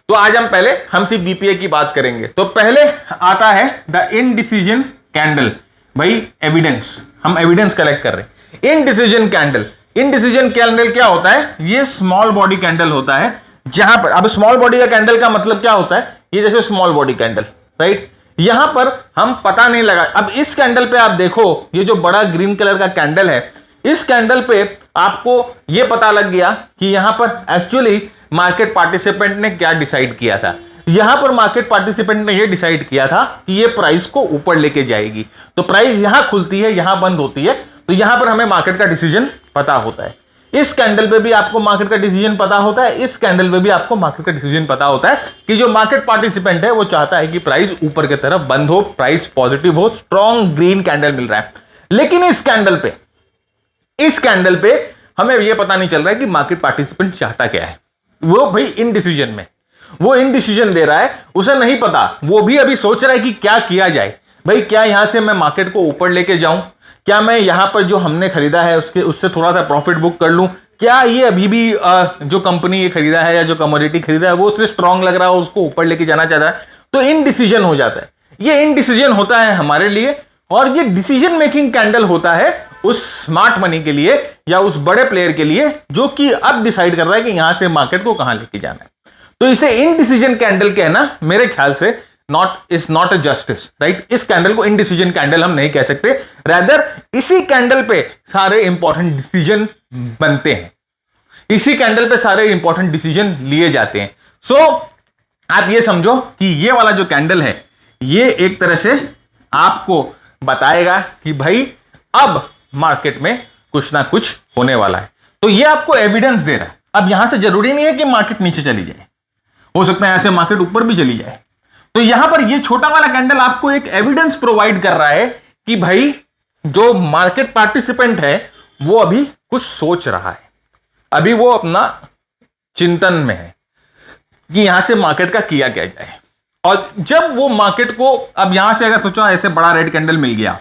तो आज हम सिर्फ बीपीए की बात करेंगे। तो पहले आता है द इनडिसीजन कैंडल। भाई एविडेंस, हम एविडेंस कलेक्ट कर रहे हैं। इनडिसीजन कैंडल, इनडिसीजन कैंडल क्या होता है? ये स्मॉल बॉडी कैंडल होता है, जहां पर अब स्मॉल बॉडी का कैंडल का मतलब क्या होता है? ये जैसे स्मॉल बॉडी कैंडल, राइट। यहां पर हम पता नहीं लगा। अब इस कैंडल पे आप देखो, ये जो बड़ा ग्रीन कलर का कैंडल है, इस कैंडल पे आपको ये पता लग गया कि यहां पर एक्चुअली मार्केट पार्टिसिपेंट ने क्या डिसाइड किया था। यहां पर मार्केट पार्टिसिपेंट ने ये डिसाइड किया था कि ये प्राइस को ऊपर लेके जाएगी। तो प्राइस यहां खुलती है, यहां बंद होती है, तो यहां पर हमें मार्केट का डिसीजन पता होता है। इस कैंडल पे भी आपको मार्केट का डिसीजन पता होता है, इस कैंडल पे भी आपको मार्केट का डिसीजन पता होता है कि जो मार्केट पार्टिसिपेंट है वो चाहता है कि प्राइस ऊपर की तरफ बंद हो, प्राइस पॉजिटिव हो, स्ट्रॉन्ग ग्रीन कैंडल मिल रहा है। लेकिन इस कैंडल पे हमें यह पता नहीं चल रहा है कि मार्केट पार्टिसिपेंट चाहता क्या है। वो भाई इनडिसीजन में, वो इनडिसीजन दे रहा है, उसे नहीं पता, वो भी अभी सोच रहा है कि क्या किया जाए। भाई क्या यहां से मैं मार्केट को ऊपर लेके जाऊं, क्या मैं यहां पर जो हमने खरीदा है उससे थोड़ा सा प्रॉफिट बुक कर लूं, क्या ये अभी भी जो कंपनी ये खरीदा है या जो कमोडिटी खरीदा है वो उससे स्ट्रांग लग रहा है, उसको ऊपर लेके जाना चाहता है। तो इनडिसीजन हो जाता है। ये इनडिसीजन होता है हमारे लिए, और ये डिसीजन मेकिंग कैंडल होता है उस स्मार्ट मनी के लिए या उस बड़े प्लेयर के लिए जो कि अब डिसाइड कर रहा है कि यहां से मार्केट को कहां लेके जाना है। तो इसे इनडिसीजन कैंडल कहना मेरे ख्याल से नॉट अ जस्टिस, राइट। इस कैंडल को इनडिसीजन कैंडल हम नहीं कह सकते, रादर इसी कैंडल पे सारे इंपॉर्टेंट डिसीजन बनते हैं, इसी कैंडल पे सारे इंपॉर्टेंट डिसीजन लिए जाते हैं। सो आप ये समझो कि ये वाला जो कैंडल है ये एक तरह से आपको बताएगा कि भाई अब मार्केट में कुछ ना कुछ होने वाला है। तो ये आपको एविडेंस दे रहा है। अब यहां से जरूरी नहीं है कि मार्केट नीचे चली जाए, हो सकता है यहां से मार्केट ऊपर भी चली जाए। तो यहां पर ये छोटा वाला कैंडल आपको एक एविडेंस प्रोवाइड कर रहा है कि भाई जो मार्केट पार्टिसिपेंट है वो अभी कुछ सोच रहा है, अभी वो अपना चिंतन में है कि यहां से मार्केट का किया क्या जाए। और जब वो मार्केट को अब यहां से अगर सोचो ऐसे बड़ा रेड कैंडल मिल गया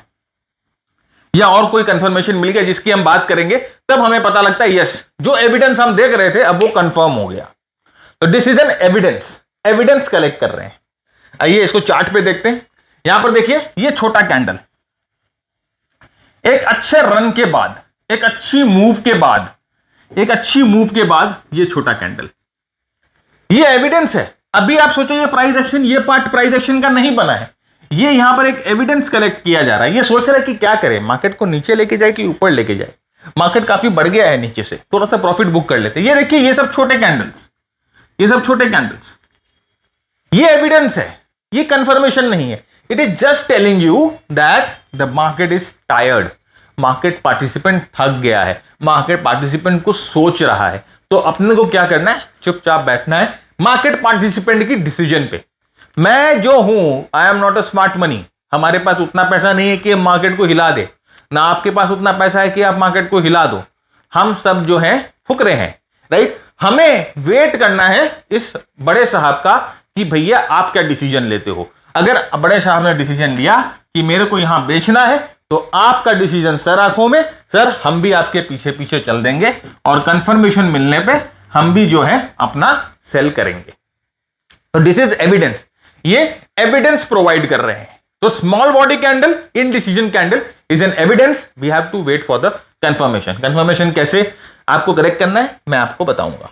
या और कोई कंफर्मेशन मिल गया जिसकी हम बात करेंगे, तब हमें पता लगता है यस, जो एविडेंस हम देख रहे थे अब वो कंफर्म हो गया। तो this is an evidence collect कर रहे हैं। आइए इसको चार्ट पे देखते हैं। यहां पर देखिए ये छोटा कैंडल एक अच्छे रन के बाद, एक अच्छी मूव के बाद ये छोटा कैंडल, ये एविडेंस है। अभी आप सोचो ये प्राइस एक्शन, ये पार्ट प्राइस एक्शन का नहीं बना है, ये यहां पर एक एविडेंस कलेक्ट किया जा रहा है। ये सोच रहा है कि क्या करे, मार्केट को नीचे लेके जाए कि ऊपर लेके जाए। मार्केट काफी बढ़ गया है नीचे से, थोड़ा सा प्रॉफिट बुक कर लेते। ये देखिए ये सब छोटे कैंडल्स, ये एविडेंस है ये कंफर्मेशन नहीं है, it is just telling you that the market is tired, market participant थक गया है, मार्केट पार्टिसिपेंट को सोच रहा है। तो अपने को क्या करना है, चुपचाप बैठना है मार्केट पार्टिसिपेंट की डिसीजन पे। मैं जो हूं, I am not a smart money, हमारे पास उतना पैसा नहीं है कि मार्केट को हिला दे, ना आपके पास उतना पैसा है कि आप मार्केट को हिला दो। हम सब जो है फुकरे हैं, राइट। हमें वेट करना है इस बड़े साहब का कि भैया आप क्या डिसीजन लेते हो। अगर बड़े साहब ने डिसीजन लिया कि मेरे को यहां बेचना है, तो आपका डिसीजन सर आंखों में, सर हम भी आपके पीछे पीछे चल देंगे और कंफर्मेशन मिलने पे हम भी जो है अपना सेल करेंगे। तो दिस इज एविडेंस, ये एविडेंस प्रोवाइड कर रहे हैं। तो small body candle, indecision candle is an evidence, we have to wait for the confirmation. Confirmation कैसे आपको करेक्ट करना है मैं आपको बताऊंगा।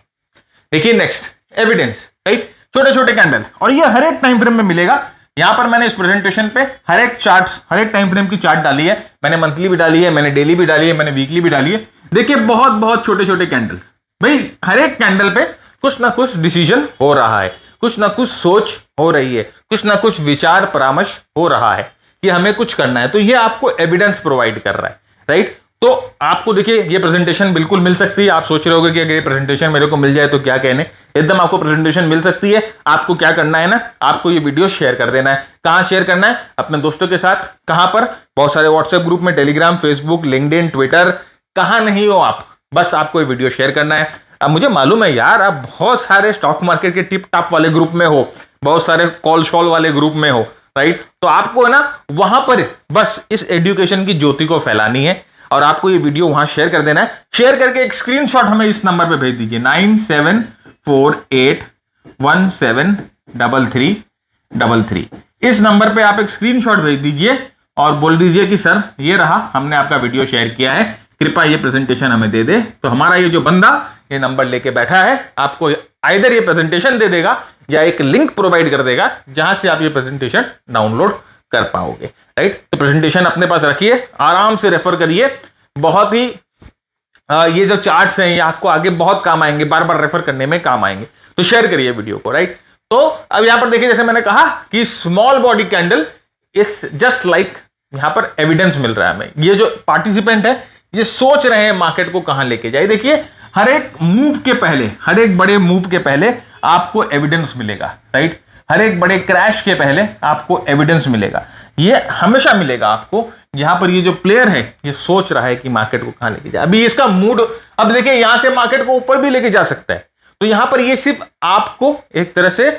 देखिए नेक्स्ट एविडेंस, राइट, छोटे छोटे कैंडल, और ये हर एक टाइम फ्रेम में मिलेगा। यहां पर मैंने इस प्रेजेंटेशन पे हर एक चार्ट्स, हर एक टाइम फ्रेम की चार्ट डाली है, मैंने मंथली भी डाली है, मैंने डेली भी डाली है, मैंने वीकली भी डाली है। देखिए बहुत बहुत छोटे छोटे कैंडल्स, भाई हर एक कैंडल पे कुछ ना कुछ डिसीजन हो रहा है, कुछ ना कुछ सोच हो रही है, कुछ ना कुछ विचार परामर्श हो रहा है कि हमें कुछ करना है। तो ये आपको एविडेंस प्रोवाइड कर रहा है, राइट। तो आपको देखिए ये प्रेजेंटेशन बिल्कुल मिल सकती है। आप सोच रहे होगे कि अगर ये प्रेजेंटेशन मेरे को मिल जाए तो क्या कहने, एकदम आपको प्रेजेंटेशन मिल सकती है। आपको क्या करना है ना, आपको ये वीडियो शेयर कर देना है। कहां शेयर करना है, अपने दोस्तों के साथ। कहां पर, बहुत सारे व्हाट्सएप ग्रुप में, टेलीग्राम, फेसबुक, लिंक्डइन, ट्विटर, कहां नहीं हो आप, बस आपको ये वीडियो शेयर करना है। अब मुझे मालूम है यार, आप बहुत सारे स्टॉक मार्केट के टिप टॉप वाले ग्रुप में हो, बहुत सारे कॉल शॉल वाले ग्रुप में हो, राइट। तो आपको है ना वहां पर बस इस एजुकेशन की ज्योति को फैलानी है और आपको ये वीडियो वहां शेयर कर देना है। शेयर करके एक स्क्रीनशॉट हमें इस नंबर पे भेज दीजिए 9748173333। इस नंबर पे आप एक स्क्रीनशॉट भेज दीजिए और बोल दीजिए कि सर ये रहा, हमने आपका वीडियो शेयर किया है, कृपया ये प्रेजेंटेशन हमें दे दे। तो हमारा ये जो बंदा ये नंबर लेके बैठा है, आपको आइदर ये प्रेजेंटेशन दे देगा या एक लिंक प्रोवाइड कर देगा जहां से आप ये प्रेजेंटेशन डाउनलोड कर पाओगे, राइट। तो प्रेजेंटेशन अपने पास रखिए, आराम से रेफर करिए। बहुत ही ये जो चार्ट्स हैं ये आपको आगे बहुत काम आएंगे, बार बार रेफर करने में काम आएंगे। तो शेयर करिए वीडियो को, राइट। तो अब यहां पर देखिए, जैसे मैंने कहा कि small body candle is just like, यहां पर एविडेंस मिल रहा है हमें। ये जो पार्टिसिपेंट है ये सोच रहे हैं मार्केट को कहां लेके जाए। देखिए हर एक मूव के पहले, हर एक बड़े मूव के पहले आपको एविडेंस मिलेगा, राइट। हर एक बड़े क्रैश के पहले आपको एविडेंस मिलेगा, ये हमेशा मिलेगा आपको। यहां पर ये जो प्लेयर है ये सोच रहा है कि मार्केट को कहां लेके जाए। अभी इसका मूड, अब देखिए यहां से मार्केट को ऊपर भी लेके जा सकता है। तो यहां पर ये सिर्फ आपको एक तरह से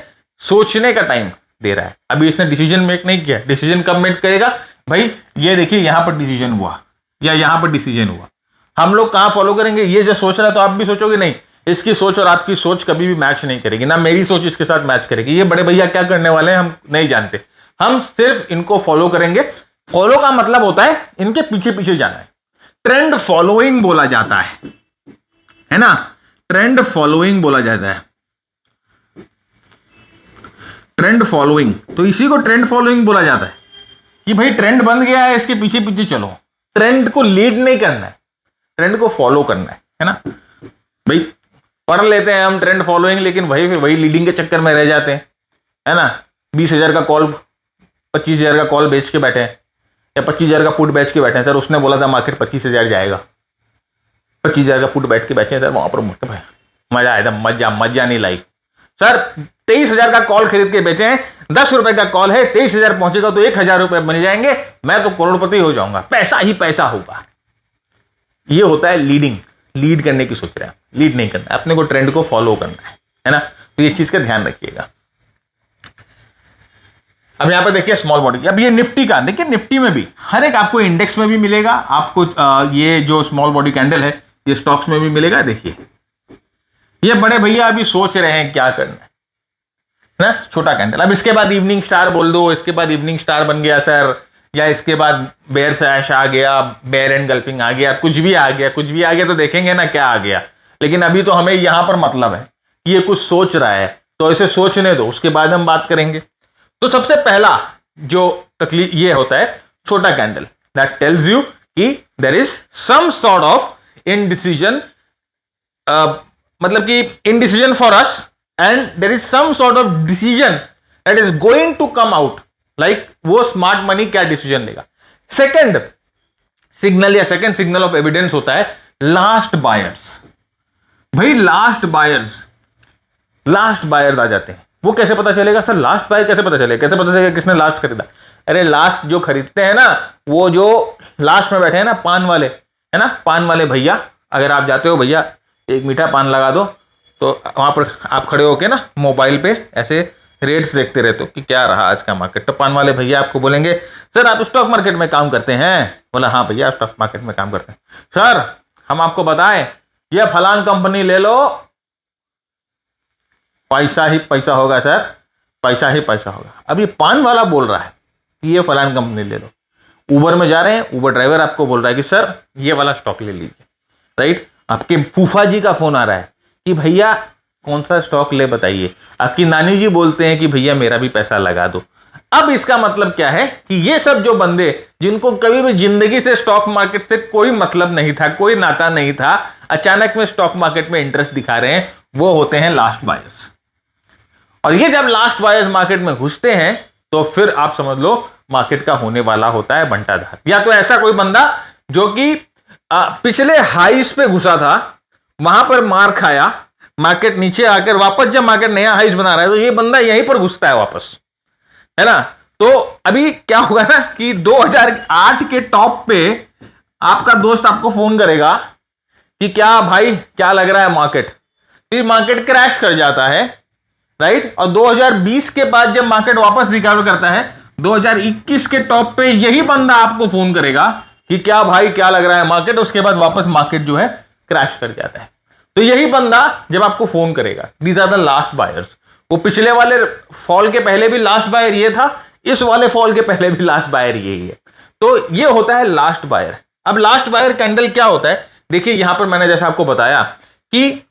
सोचने का टाइम दे रहा है। अभी इसने डिसीजन मेक नहीं किया, डिसीजन कब मेक करेगा भाई, ये देखिए यहां पर डिसीजन हुआ या यहां पर डिसीजन हुआ, हम लोग कहां फॉलो करेंगे। ये जो सोच रहा है तो आप भी सोचोगे नहीं, इसकी सोच और आपकी सोच कभी भी मैच नहीं करेगी, ना मेरी सोच इसके साथ मैच करेगी। ये बड़े भैया क्या करने वाले हैं हम नहीं जानते, हम सिर्फ इनको फॉलो करेंगे। फॉलो का मतलब होता है इनके पीछे पीछे जाना है, ट्रेंड फॉलोइंग बोला जाता है ना, ट्रेंड फॉलोइंग बोला जाता है, ट्रेंड फॉलोइंग। तो इसी को ट्रेंड फॉलोइंग बोला जाता है कि भाई ट्रेंड बन गया है, इसके पीछे पीछे चलो। ट्रेंड को लीड नहीं करना है, ट्रेंड को फॉलो करना है ना। भाई पढ़ लेते हैं हम ट्रेंड फॉलोइंग, लेकिन वही लीडिंग के चक्कर में रह जाते हैं, है ना। 20,000 का कॉल, 25,000 का कॉल बेच के बैठे हैं या 25,000 का पुट बेच के बैठे हैं। सर उसने बोला था मार्केट 25,000 जाएगा, 25,000 का पुट बैठ के बैठे हैं सर, वहां पर भाई मजा आया था, मजा नहीं लाइफ। सर 23,000 का कॉल खरीद के बेचे हैं, 10 रुपए का कॉल है, 23,000 पहुंचेगा तो 1,000 रुपए बन जाएंगे, मैं तो करोड़पति हो जाऊंगा, पैसा ही पैसा होगा। ये होता है लीडिंग, लीड करने की सोच रहे हैं, लीड नहीं करना, अपने को ट्रेंड को फॉलो करना है ना। तो ये चीज का ध्यान रखिएगा। अब यहां पर देखिए स्मॉल बॉडी, अब ये निफ्टी का देखिए, निफ्टी में भी हर एक आपको इंडेक्स में भी मिलेगा, आपको ये जो स्मॉल बॉडी कैंडल है ये स्टॉक्स में भी मिलेगा। देखिए ये बड़े भैया अभी सोच रहे हैं क्या करना है ना, छोटा कैंडल। अब इसके बाद इवनिंग स्टार बोल दो, इसके बाद इवनिंग स्टार बन गया सर, या इसके बाद बेयर सैश आ गया, बेयर एंड गल्फिंग आ गया, कुछ भी आ गया, कुछ भी आ गया, तो देखेंगे ना क्या आ गया। लेकिन अभी तो हमें यहां पर मतलब है कि ये कुछ सोच रहा है, तो इसे सोचने दो, उसके बाद हम बात करेंगे। तो सबसे पहला जो तकलीफ ये होता है छोटा कैंडल, दैट टेल्स यू कि there is some sort of indecision, मतलब कि indecision for us and there is some sort of decision that is going to come out, like वो स्मार्ट मनी क्या डिसीजन लेगा। सेकेंड सिग्नल या second signal of evidence होता है last buyers. भाई last buyers आ जाते हैं। वो कैसे पता चलेगा सर? लास्ट बायर कैसे पता चलेगा? कैसे पता चलेगा किसने लास्ट खरीदा? अरे लास्ट जो खरीदते हैं ना, वो जो लास्ट में बैठे हैं ना, पान वाले, है ना, पान वाले भैया। अगर आप जाते हो भैया एक मीठा पान लगा दो, तो वहां पर आप खड़े होके ना मोबाइल पे ऐसे रेट्स देखते रहते हो कि क्या रहा आज का मार्केट। तो पान वाले भैया आपको बोलेंगे सर आप स्टॉक मार्केट में काम करते हैं? बोला हाँ भैया स्टॉक मार्केट में काम करते हैं। सर हम आपको बताएं ये फलान कंपनी ले लो, पैसा ही पैसा होगा सर, पैसा ही पैसा होगा। अब ये पान वाला बोल रहा है कि ये फलान कंपनी ले लो। उबर में जा रहे हैं, उबर ड्राइवर आपको बोल रहा है कि सर ये वाला स्टॉक ले लीजिए, राइट। आपके फूफा जी का फोन आ रहा है कि भैया कौन सा स्टॉक ले बताइए। आपकी नानी जी बोलते हैं कि भैया मेरा भी पैसा लगा दो। अब इसका मतलब क्या है कि ये सब जो बंदे जिनको कभी भी जिंदगी से स्टॉक मार्केट से कोई मतलब नहीं था, कोई नाता नहीं था, अचानक में स्टॉक मार्केट में इंटरेस्ट दिखा रहे हैं, वो होते हैं लास्ट बायर्स। और ये जब लास्ट बायर्स मार्केट में घुसते हैं तो फिर आप समझ लो मार्केट का होने वाला होता है बंटाधार। या तो ऐसा कोई बंदा जो कि पिछले हाईस पे घुसा था, वहां पर मार खाया, मार्केट नीचे आकर वापस जब मार्केट नया हाईस बना रहा है तो ये बंदा यहीं पर घुसता है वापस, है ना। तो अभी क्या होगा ना कि 2008 के टॉप पे आपका दोस्त आपको फोन करेगा कि क्या भाई क्या लग रहा है मार्केट, फिर मार्केट क्रैश कर जाता है, राइट। और 2020 के बाद जब मार्केट वापस रिकवर करता है, 2021 के टॉप पे यही बंदा आपको फोन करेगा कि क्या भाई क्या लग रहा है मार्केट, उसके बाद वापस मार्केट जो है क्रैश कर जाता है। तो यही बंदा जब आपको फोन करेगा, these are the last buyers. वो पिछले वाले फॉल के पहले भी लास्ट बायर ये था, इस वाले फॉल के पहले भी लास्ट बायर यही है। तो ये होता है लास्ट बायर। अब लास्ट बायर कैंडल क्या होता है? देखिए यहां पर मैंने जैसा आपको बताया कि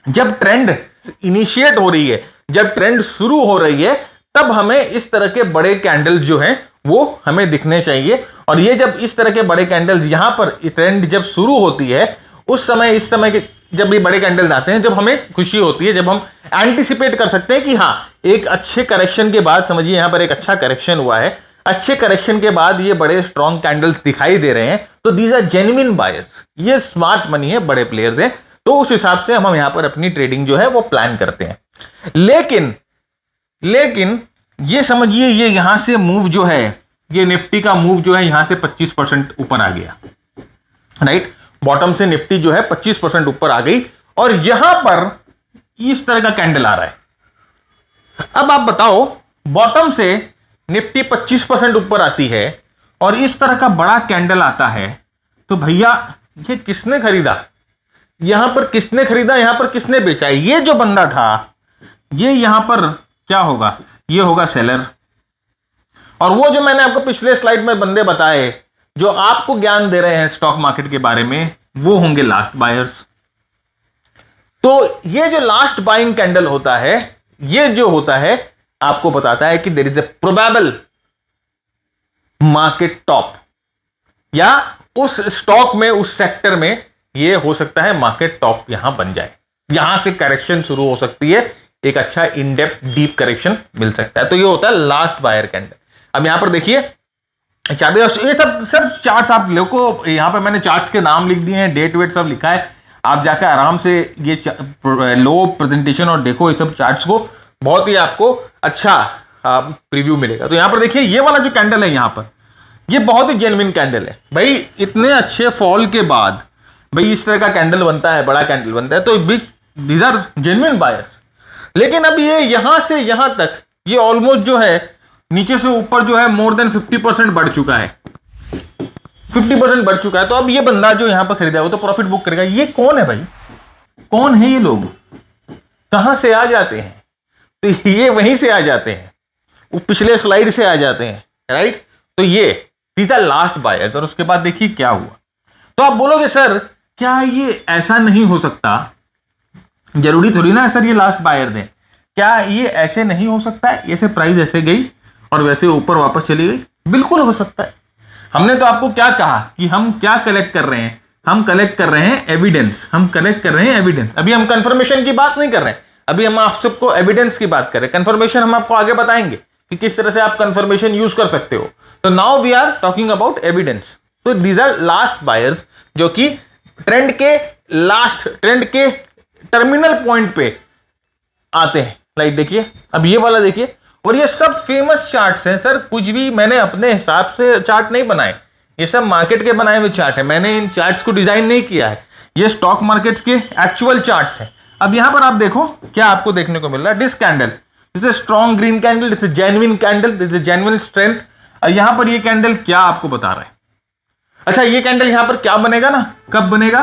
जब ट्रेंड इनिशिएट हो रही है, जब ट्रेंड शुरू हो रही है, तब हमें इस तरह के बड़े कैंडल्स जो हैं वो हमें दिखने चाहिए। और ये जब इस तरह के बड़े कैंडल्स यहां पर ट्रेंड जब शुरू होती है, उस समय इस समय के जब ये बड़े कैंडल्स आते हैं, जब हमें खुशी होती है, जब हम एंटिसिपेट कर सकते हैं कि हाँ एक अच्छे करेक्शन के बाद, समझिए यहां पर एक अच्छा करेक्शन हुआ है, अच्छे करेक्शन के बाद ये बड़े स्ट्रॉन्ग कैंडल्स दिखाई दे रहे हैं, तो दीज आर जेन्युइन बायर्स, ये स्मार्ट मनी है, बड़े प्लेयर्स हैं। तो उस हिसाब से हम यहां पर अपनी ट्रेडिंग जो है वो प्लान करते हैं। लेकिन ये समझिए ये यहां से मूव जो है, ये निफ्टी का मूव जो है यहां से 25% ऊपर आ गया, राइट। बॉटम से निफ्टी जो है 25% ऊपर आ गई और यहां पर इस तरह का कैंडल आ रहा है। अब आप बताओ, बॉटम से निफ्टी 25% ऊपर आती है और इस तरह का बड़ा कैंडल आता है, तो भैया ये किसने खरीदा? यहां पर किसने खरीदा? यहां पर किसने बेचा? ये जो बंदा था, ये यहां पर क्या होगा? ये होगा सेलर। और वो जो मैंने आपको पिछले स्लाइड में बंदे बताए जो आपको ज्ञान दे रहे हैं स्टॉक मार्केट के बारे में, वो होंगे लास्ट बायर्स। तो ये जो लास्ट बाइंग कैंडल होता है, ये जो होता है आपको बताता है कि there is a probable market top, या उस स्टॉक में, उस सेक्टर में ये हो सकता है मार्केट टॉप यहां बन जाए, यहां से करेक्शन शुरू हो सकती है, एक अच्छा इन डेप्थ डीप करेक्शन मिल सकता है। तो ये होता है लास्ट बायर कैंडल। अब यहां पर देखिए ये सब चार्ट्स आप देखो, यहां पर मैंने चार्ट्स के नाम लिख दिए हैं, डेट वेट सब लिखा है, आप जाकर आराम से ये लो प्रेजेंटेशन और देखो ये सब चार्ट्स को, बहुत ही आपको अच्छा प्रीव्यू मिलेगा। तो यहां पर देखिए ये वाला जो कैंडल है यहां पर, ये बहुत ही जेन्युइन कैंडल है भाई। इतने अच्छे फॉल के बाद भाई इस तरह का कैंडल बनता है, बड़ा कैंडल बनता है, तो दीज आर जेन्युइन बायर्स। लेकिन अब ये यहां से यहां तक ये ऑलमोस्ट जो है नीचे से ऊपर जो है मोर देन 50% बढ़ चुका है, 50% बढ़ चुका है। तो अब ये बंदा जो यहां पर खरीदा है वो तो प्रॉफिट बुक करेगा। ये कौन है भाई? कौन है ये लोग? कहां से आ जाते हैं? तो ये वहीं से आ जाते हैं, वो पिछले स्लाइड से आ जाते हैं, राइट। तो ये दीज आर लास्ट बायर्स। और उसके बाद देखिए क्या हुआ। तो आप बोलोगे सर क्या ये ऐसा नहीं हो सकता, जरूरी थोड़ी ना सर ये लास्ट बायर दें, क्या ये ऐसे नहीं हो सकता है? ऐसे प्राइस ऐसे गई और वैसे ऊपर वापस चली गई? बिल्कुल हो सकता है। हमने तो आपको क्या कहा कि हम क्या कलेक्ट कर रहे हैं? हम कलेक्ट कर रहे हैं एविडेंस, हम कलेक्ट कर रहे हैं एविडेंस। अभी हम कंफर्मेशन की बात नहीं कर रहे हैं, अभी हम आप सबको एविडेंस की बात करें, कंफर्मेशन हम आपको आगे बताएंगे कि किस तरह से आप कंफर्मेशन यूज कर सकते हो। तो now we are talking about evidence. तो दीज आर लास्ट बायर्स जो कि ट्रेंड के टर्मिनल पॉइंट पे आते हैं। लाइक देखिए, अब ये वाला देखिए, और ये सब फेमस चार्ट्स हैं सर, कुछ भी मैंने अपने हिसाब से चार्ट नहीं बनाए, ये सब मार्केट के बनाए हुए चार्ट है। मैंने इन चार्ट्स को डिजाइन नहीं किया है, ये स्टॉक मार्केट्स के एक्चुअल चार्ट्स हैं। अब यहां पर आप देखो क्या आपको देखने को मिल रहा है। This candle, this is strong green candle, this is genuine candle, this is genuine strength. और यहां पर ये कैंडल क्या आपको बता रहा है? अच्छा, ये कैंडल यहां पर क्या बनेगा ना, कब बनेगा?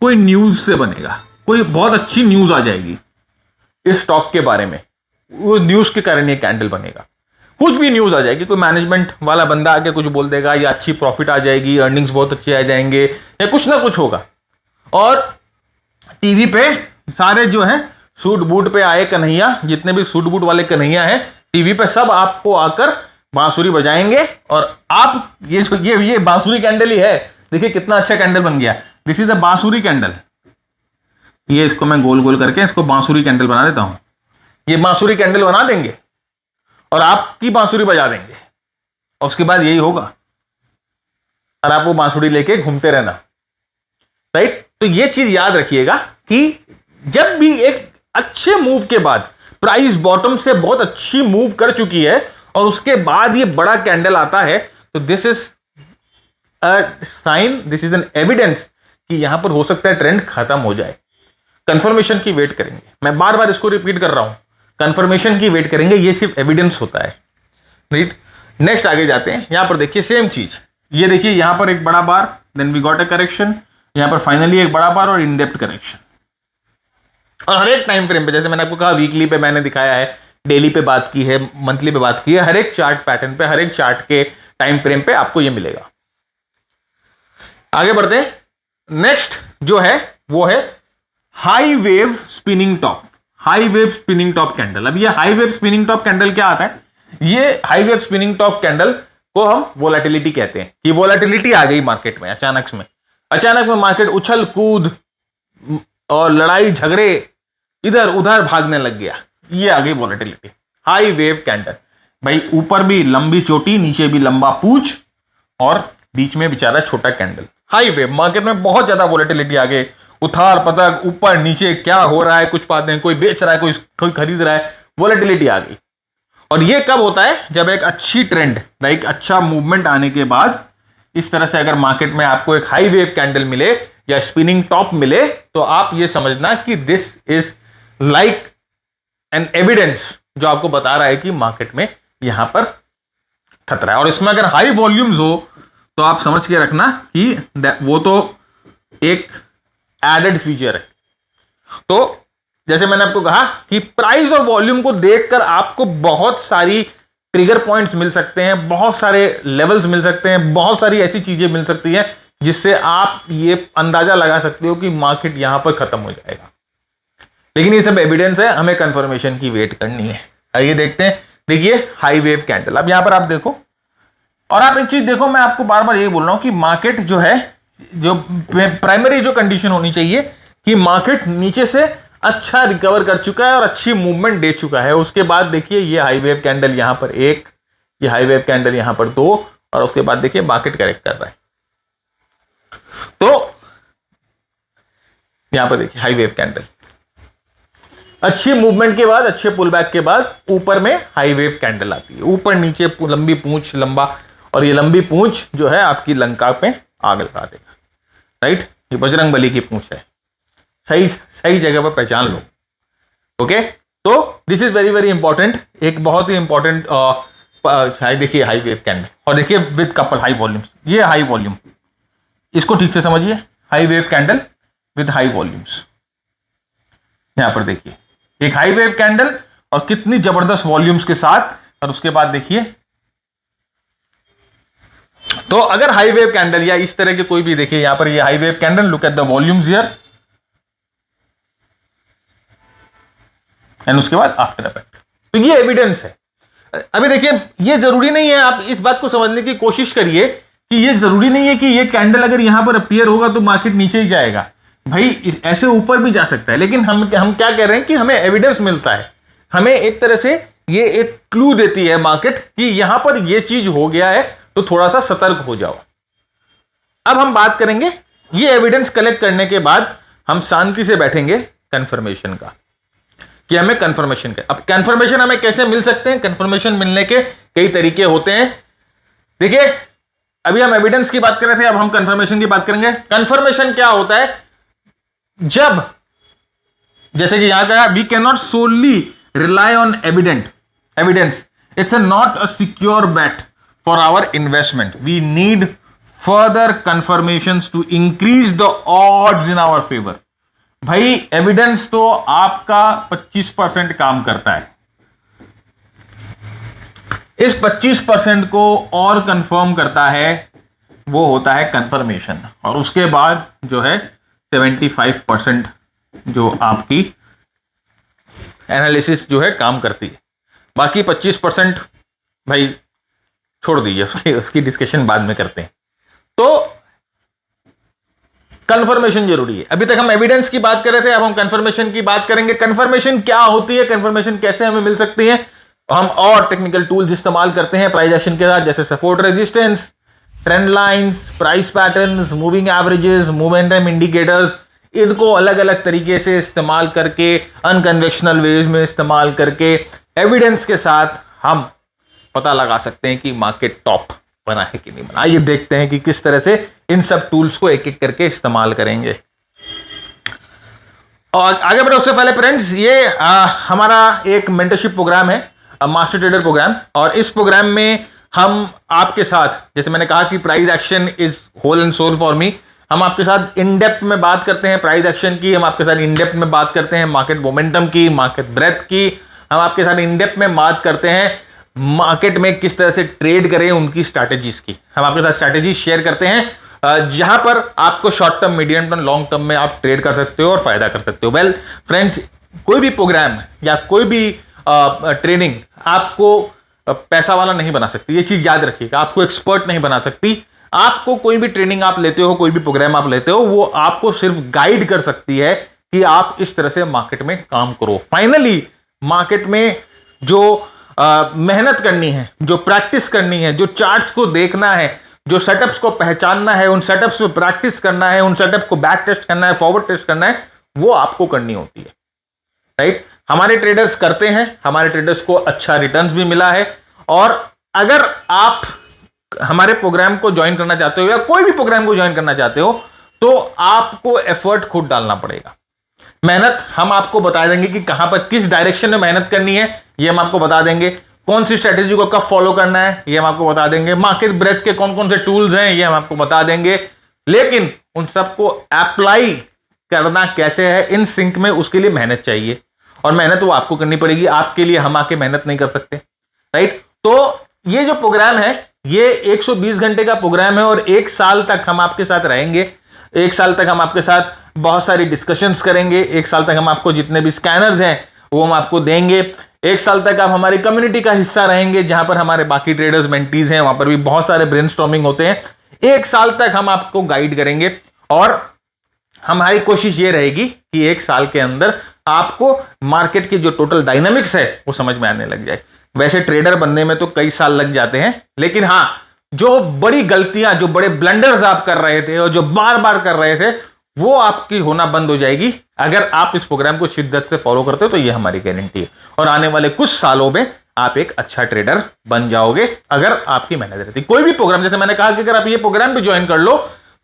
कोई न्यूज से बनेगा, कोई बहुत अच्छी न्यूज आ जाएगी इस स्टॉक के बारे में, वो न्यूज के कारण ये कैंडल बनेगा। कुछ भी न्यूज आ जाएगी, कोई मैनेजमेंट वाला बंदा आके कुछ बोल देगा, या अच्छी प्रॉफिट आ जाएगी, अर्निंग्स बहुत अच्छे आ जाएंगे, या कुछ ना कुछ होगा। और टीवी पे सारे जो है सूट बूट पे आए कन्हैया, जितने भी सूट बूट वाले कन्हैया हैं टीवी पे, सब आपको आकर बांसुरी बजाएंगे। और आप ये बांसुरी कैंडल ही है। देखिए कितना अच्छा कैंडल बन गया। दिस इज द बांसुरी कैंडल। ये इसको मैं गोल गोल करके इसको बांसुरी कैंडल बना देता हूं। ये बांसुरी कैंडल बना देंगे और आपकी बांसुरी बजा देंगे, और उसके बाद यही होगा, और आप वो बांसुरी लेके घूमते रहना। राइट? तो ये चीज याद रखिएगा कि जब भी एक अच्छे मूव के बाद प्राइस बॉटम से बहुत अच्छी मूव कर चुकी है और उसके बाद ये बड़ा कैंडल आता है, तो this is a sign, this is an evidence कि यहां पर हो सकता है ट्रेंड खत्म हो जाए। कंफर्मेशन की वेट करेंगे, मैं बार बार इसको रिपीट कर रहा हूं, कंफर्मेशन की वेट करेंगे, ये सिर्फ एविडेंस होता है। राइट? नेक्स्ट आगे जाते हैं। यहां पर देखिए सेम चीज, ये देखिए यहां पर एक बड़ा bar, then we got a correction, यहां पर फाइनली एक बड़ा बार और इन डेप्थ करेक्शन। और हर एक टाइम फ्रेम पे, जैसे मैंने आपको कहा वीकली पे मैंने दिखाया है, डेली पे बात की है, मंथली पे बात की है, हर एक चार्ट पैटर्न पे, हर एक चार्ट के टाइम फ्रेम पे आपको ये मिलेगा। आगे बढ़ते हैं। नेक्स्ट जो है वो है high wave spinning top, high wave spinning top candle. अब ये high wave spinning top candle क्या आता है? ये high wave spinning top candle को हम वोलेटिलिटी कहते हैं कि वोलेटिलिटी आ गई मार्केट में, अचानक में मार्केट उछल कूद और लड़ाई झगड़े इधर उधर भागने लग गया, ये आ गई वोलेटिलिटी। हाई वेव कैंडल, भाई ऊपर भी लंबी चोटी, नीचे भी लंबा पूंछ और बीच में बेचारा छोटा कैंडल। हाई वेव, मार्केट में बहुत ज्यादा वोलेटिलिटी आ गई, उतार पतंग, ऊपर नीचे क्या हो रहा है कुछ बात नहीं, कोई बेच रहा है, कोई खरीद रहा है, वोलेटिलिटी आ गई। और ये कब होता है? जब एक अच्छी ट्रेंड, लाइक अच्छा मूवमेंट आने के बाद इस तरह से अगर मार्केट में आपको एक हाई वेव कैंडल मिले या स्पिनिंग टॉप मिले, तो आप ये समझना कि this is like an evidence जो आपको बता रहा है कि मार्केट में यहां पर खतरा है। और इसमें अगर हाई वॉल्यूम्स हो तो आप समझ के रखना कि वो तो एक एडेड फीचर है। तो जैसे मैंने आपको कहा कि प्राइस और वॉल्यूम को देखकर आपको बहुत सारी ट्रिगर पॉइंट्स मिल सकते हैं, बहुत सारे लेवल्स मिल सकते हैं, बहुत सारी ऐसी चीजें मिल सकती हैं जिससे आप ये अंदाजा लगा सकते हो कि मार्केट यहां पर खत्म हो जाएगा। लेकिन ये सब एविडेंस है, हमें कंफर्मेशन की वेट करनी है। आइए देखते हैं। देखिए हाई वेव कैंडल, अब यहां पर आप देखो, और आप एक चीज देखो, मैं आपको बार बार यही बोल रहा हूं कि मार्केट जो है, जो प्राइमरी जो कंडीशन होनी चाहिए कि मार्केट नीचे से अच्छा रिकवर कर चुका है और अच्छी मूवमेंट दे चुका है। उसके बाद देखिए ये हाई वेव कैंडल यहां पर एक, ये हाई वेव कैंडल यहां पर दो, और उसके बाद देखिए मार्केट करेक्ट कर रहा है। तो यहां पर देखिए हाई वेव कैंडल, अच्छी मूवमेंट के बाद, अच्छे पुल बैक के बाद ऊपर में हाई वेव कैंडल आती है, ऊपर नीचे लंबी पूंछ, लंबा, और ये लंबी पूंछ जो है आपकी लंका पे आग लगा देगा। राइट? ये बजरंग बली की पूंछ है, सही जगह पर पहचान लो। ओके? तो this is very very important, एक बहुत ही इंपॉर्टेंट देखिए हाई वेव कैंडल, और देखिए विद कपल हाई वॉल्यूम्स, ये हाई वॉल्यूम, इसको ठीक से समझिए, high wave candle with high volumes. यहां पर देखिए एक हाई वेव कैंडल और कितनी जबरदस्त वॉल्यूम्स के साथ, और उसके बाद देखिए, तो अगर हाई वेव कैंडल या इस तरह के कोई भी, देखिए यहां पर ये high wave candle, look at the volumes here, and उसके बाद आफ्टर इफेक्ट, तो ये एविडेंस है। अभी देखिए ये जरूरी नहीं है, आप इस बात को समझने की कोशिश करिए कि ये जरूरी नहीं है कि ये कैंडल अगर यहां पर अपीयर होगा तो मार्केट नीचे ही जाएगा। भाई ऐसे ऊपर भी जा सकता है, लेकिन हम क्या कह रहे हैं कि हमें एविडेंस मिलता है, हमें एक तरह से ये एक क्लू देती है मार्केट कि यहां पर ये चीज हो गया है, तो थोड़ा सा सतर्क हो जाओ। अब हम बात करेंगे ये एविडेंस कलेक्ट करने के बाद हम शांति से बैठेंगे कंफर्मेशन का, कि हमें कंफर्मेशन का। अब कंफर्मेशन हमें कैसे मिल सकते हैं? कंफर्मेशन मिलने के कई तरीके होते हैं। देखिए, अभी हम एविडेंस की बात कर रहे थे, अब हम कंफर्मेशन की बात करेंगे। कंफर्मेशन क्या होता है? जब, जैसे कि यहां कहा, we can not solely rely on evidence, it's not a secure bet for our investment, we need further confirmations to increase the odds in our favour. भाई एविडेंस तो आपका 25% काम करता है, इस 25% को और कंफर्म करता है वो होता है कंफर्मेशन, और उसके बाद जो है 75% जो आपकी एनालिसिस जो है काम करती है। बाकी 25% भाई छोड़ दीजिए, उसकी डिस्कशन बाद में करते हैं। तो कंफर्मेशन जरूरी है। अभी तक हम एविडेंस की बात कर रहे थे, अब हम कंफर्मेशन की बात करेंगे। कंफर्मेशन क्या होती है, कंफर्मेशन कैसे हमें मिल सकती है? हम और टेक्निकल टूल्स इस्तेमाल करते हैं प्राइस एक्शन के साथ, जैसे support resistance, trend lines, price patterns, moving averages, momentum indicators. इनको अलग अलग तरीके से इस्तेमाल करके, अनकन्वेंशनल वेज में इस्तेमाल करके, एविडेंस के साथ हम पता लगा सकते हैं कि मार्केट टॉप बना है कि नहीं बना। आइए देखते हैं कि किस तरह से इन सब टूल्स को एक एक करके इस्तेमाल करेंगे। और आगे बढ़े उससे पहले फ्रेंड्स, ये हमारा एक मेंटरशिप प्रोग्राम है, मास्टर ट्रेडर प्रोग्राम, और इस प्रोग्राम में हम आपके साथ, जैसे मैंने कहा कि price action is whole and sole for me, हम आपके साथ इन डेप्थ में बात करते हैं प्राइस एक्शन की, हम आपके साथ इन डेप्थ में बात करते हैं मार्केट मोमेंटम की, मार्केट ब्रेथ की, हम आपके साथ इन डेप्थ में बात करते हैं मार्केट में किस तरह से ट्रेड करें, उनकी स्ट्रैटेजीज की। हम आपके साथ स्ट्रैटेजी शेयर करते हैं जहां पर आपको short term, medium term, long term में आप ट्रेड कर सकते हो और फायदा कर सकते हो। वेल फ्रेंड्स, कोई भी प्रोग्राम या कोई भी ट्रेनिंग आपको पैसा वाला नहीं बना सकती, ये चीज याद रखिएगा। आपको एक्सपर्ट नहीं बना सकती। आपको कोई भी ट्रेनिंग आप लेते हो, कोई भी प्रोग्राम आप लेते हो, वो आपको सिर्फ गाइड कर सकती है कि आप इस तरह से मार्केट में काम करो। फाइनली मार्केट में जो मेहनत करनी है, जो प्रैक्टिस करनी है, जो चार्ट्स को देखना है, जो सेटअप्स को पहचानना है, उन सेटअप्स में प्रैक्टिस करना है, उन सेटअप को बैक टेस्ट करना है, फॉरवर्ड टेस्ट करना है, वो आपको करनी होती है, राइट? हमारे ट्रेडर्स करते हैं, हमारे ट्रेडर्स को अच्छा रिटर्न्स भी मिला है। और अगर आप हमारे प्रोग्राम को ज्वाइन करना चाहते हो या कोई भी प्रोग्राम को ज्वाइन करना चाहते हो, तो आपको एफर्ट खुद डालना पड़ेगा। मेहनत हम आपको बता देंगे कि कहां पर किस डायरेक्शन में मेहनत करनी है, ये हम आपको बता देंगे। कौन सी स्ट्रेटेजी को कब फॉलो करना है, ये हम आपको बता देंगे। मार्केट ब्रेथ के कौन कौन से टूल्स हैं, ये हम आपको बता देंगे। लेकिन उन सबको अप्लाई करना कैसे है इन सिंक में, उसके लिए मेहनत चाहिए, और मेहनत वो आपको करनी पड़ेगी। आपके लिए हम आके मेहनत नहीं कर सकते, राइट? तो ये जो प्रोग्राम है, ये 120 घंटे का प्रोग्राम है, और 1 साल तक हम आपके साथ रहेंगे। 1 साल तक हम आपके साथ बहुत सारी डिस्कशंस करेंगे। 1 साल तक हम आपको जितने भी स्कैनर्स हैं वो हम आपको देंगे। 1 साल तक आप हमारी कम्युनिटी का हिस्सा रहेंगे, जहां पर हमारे बाकी ट्रेडर्स, मेंटीज हैं, वहां पर भी बहुत सारे ब्रेनस्टॉर्मिंग होते हैं। 1 साल तक हम आपको गाइड करेंगे, और हमारी कोशिश ये रहेगी कि 1 साल के अंदर आपको मार्केट की जो टोटल डायनामिक्स है वो समझ में आने लग जाए। वैसे ट्रेडर बनने में तो कई साल लग जाते हैं, लेकिन हाँ, जो बड़ी गलतियां, जो बड़े ब्लंडर्स आप कर रहे थे और जो बार बार कर रहे थे, वो आपकी होना बंद हो जाएगी अगर आप इस प्रोग्राम को शिद्दत से फॉलो करते हो। तो ये हमारी गारंटी है, और आने वाले कुछ सालों में आप एक अच्छा ट्रेडर बन जाओगे अगर आपकी मेहनत रहती। कोई भी प्रोग्राम, जैसे मैंने कहा कि अगर आप ये प्रोग्राम भी ज्वाइन कर लो,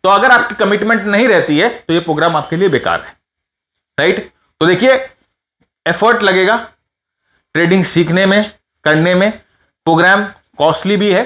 तो अगर आपकी कमिटमेंट नहीं रहती है तो ये प्रोग्राम आपके लिए बेकार है, राइट? तो देखिए, एफर्ट लगेगा ट्रेडिंग सीखने में, करने में। प्रोग्राम कॉस्टली भी है,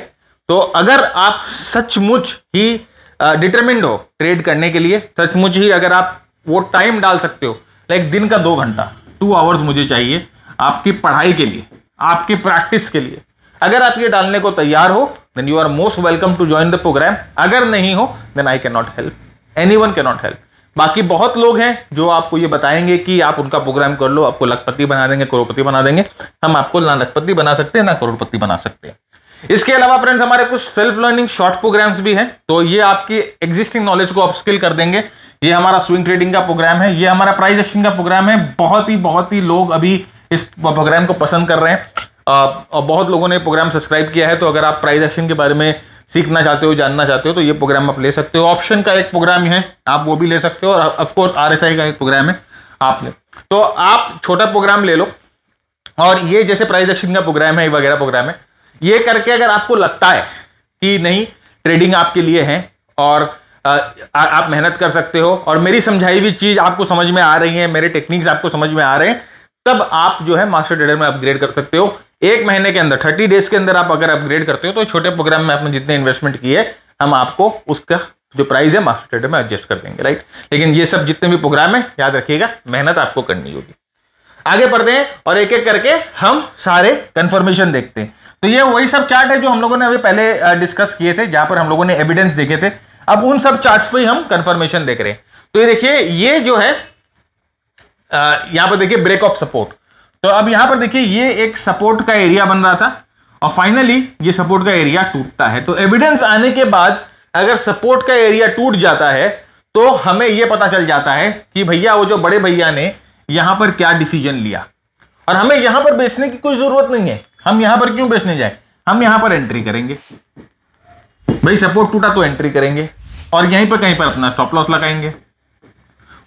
तो अगर आप सचमुच ही डिटरमिन्ड हो ट्रेड करने के लिए, सचमुच ही अगर आप वो टाइम डाल सकते हो, लाइक दिन का 2 घंटा, 2 आवर्स मुझे चाहिए आपकी पढ़ाई के लिए, आपकी प्रैक्टिस के लिए, अगर आप ये डालने को तैयार हो, then you are most welcome to join the program. अगर नहीं हो, then I can not help, anyone can not help. बाकी बहुत लोग हैं जो आपको ये बताएंगे कि आप उनका प्रोग्राम कर लो, आपको लखपति बना देंगे, करोड़पति बना देंगे। हम आपको ना लखपति बना सकते हैं, ना करोड़पति बना सकते हैं। इसके अलावा फ्रेंड्स, हमारे कुछ सेल्फ लर्निंग शॉर्ट प्रोग्राम्स भी हैं, तो ये आपकी एग्जिस्टिंग नॉलेज को अपस्किल कर देंगे ये हमारा स्विंग ट्रेडिंग का प्रोग्राम है, ये हमारा प्राइस एक्शन का प्रोग्राम है। बहुत ही लोग अभी इस प्रोग्राम को पसंद कर रहे हैं और बहुत लोगों ने प्रोग्राम सब्सक्राइब किया है। तो अगर आप प्राइस एक्शन के बारे में सीखना चाहते हो, जानना चाहते हो, तो ये प्रोग्राम आप ले सकते हो। ऑप्शन का एक प्रोग्राम है, आप वो भी ले सकते हो, और ऑफकोर्स RSI का एक प्रोग्राम है, आप ले। तो आप छोटा प्रोग्राम ले लो, और ये जैसे प्राइस एक्शन का प्रोग्राम है वगैरह प्रोग्राम है, ये करके अगर आपको लगता है कि नहीं ट्रेडिंग आपके लिए है और आप मेहनत कर सकते हो, और मेरी समझाई हुई चीज आपको समझ में आ रही है, मेरे टेक्निक्स आपको समझ में आ रहे हैं, तब आप जो है मास्टर ट्रेडर में अपग्रेड कर सकते हो। एक महीने के अंदर 30 डेज के अंदर आप अगर अपग्रेड करते हो तो छोटे प्रोग्राम में आपने जितने इन्वेस्टमेंट की है, हम आपको उसका जो प्राइस है मास्टर ट्रेडर में एडजस्ट कर देंगे, राइट। लेकिन ये सब जितने भी प्रोग्राम है, याद रखिएगा, मेहनत आपको करनी होगी। आगे बढ़ते हैं और एक एक करके हम सारे कंफर्मेशन देखते हैं। तो ये वही सब चार्ट है जो हम लोगों ने अभी पहले डिस्कस किए थे, जहां पर हम लोगों ने एविडेंस देखे थे। अब उन सब चार्ट्स पे ही हम कंफर्मेशन देख रहे हैं। तो ये देखिए, ये जो है यहां पर देखिए ब्रेक ऑफ सपोर्ट। तो अब यहां पर देखिए ये एक सपोर्ट का एरिया बन रहा था और फाइनली ये सपोर्ट का एरिया टूटता है। तो एविडेंस आने के बाद अगर सपोर्ट का एरिया टूट जाता है तो हमें यह पता चल जाता है कि भैया वो जो बड़े भैया ने यहां पर क्या डिसीजन लिया, और हमें यहां पर बेचने की कोई जरूरत नहीं है। हम यहां पर क्यों बेचने जाए, हम यहां पर एंट्री करेंगे। भाई सपोर्ट टूटा तो एंट्री करेंगे और यहीं पर कहीं पर अपना स्टॉप लॉस लगाएंगे,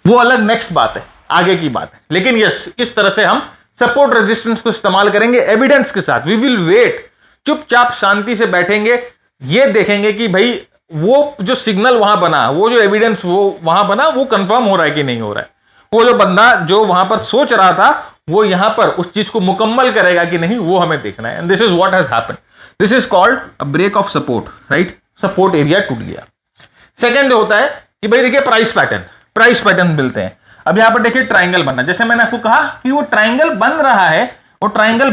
वो अलग नेक्स्ट बात है, आगे की बात है। लेकिन यस, इस तरह से हम सपोर्ट रेजिस्टेंस को इस्तेमाल करेंगे एविडेंस के साथ। वी विल वेट, चुपचाप शांति से बैठेंगे, ये देखेंगे कि भाई वो जो सिग्नल वहां बना, वो जो एविडेंस वो वहां बना, वो कंफर्म हो रहा है कि नहीं हो रहा है। वो जो बंदा जो वहां पर सोच रहा था वो यहां पर उस चीज को मुकम्मल करेगा कि नहीं, वो हमें देखना है। And this is what has happened, this is called a break of support, right. Support area टूट गया। सेकंड होता है कि भाई देखिए प्राइस पैटर्न मिलते हैं। अब यहां पर देखिए ट्राइंगल बनना, जैसे मैंने आपको कहा कि वो ट्राइंगल बन रहा है, वो ट्राइंगल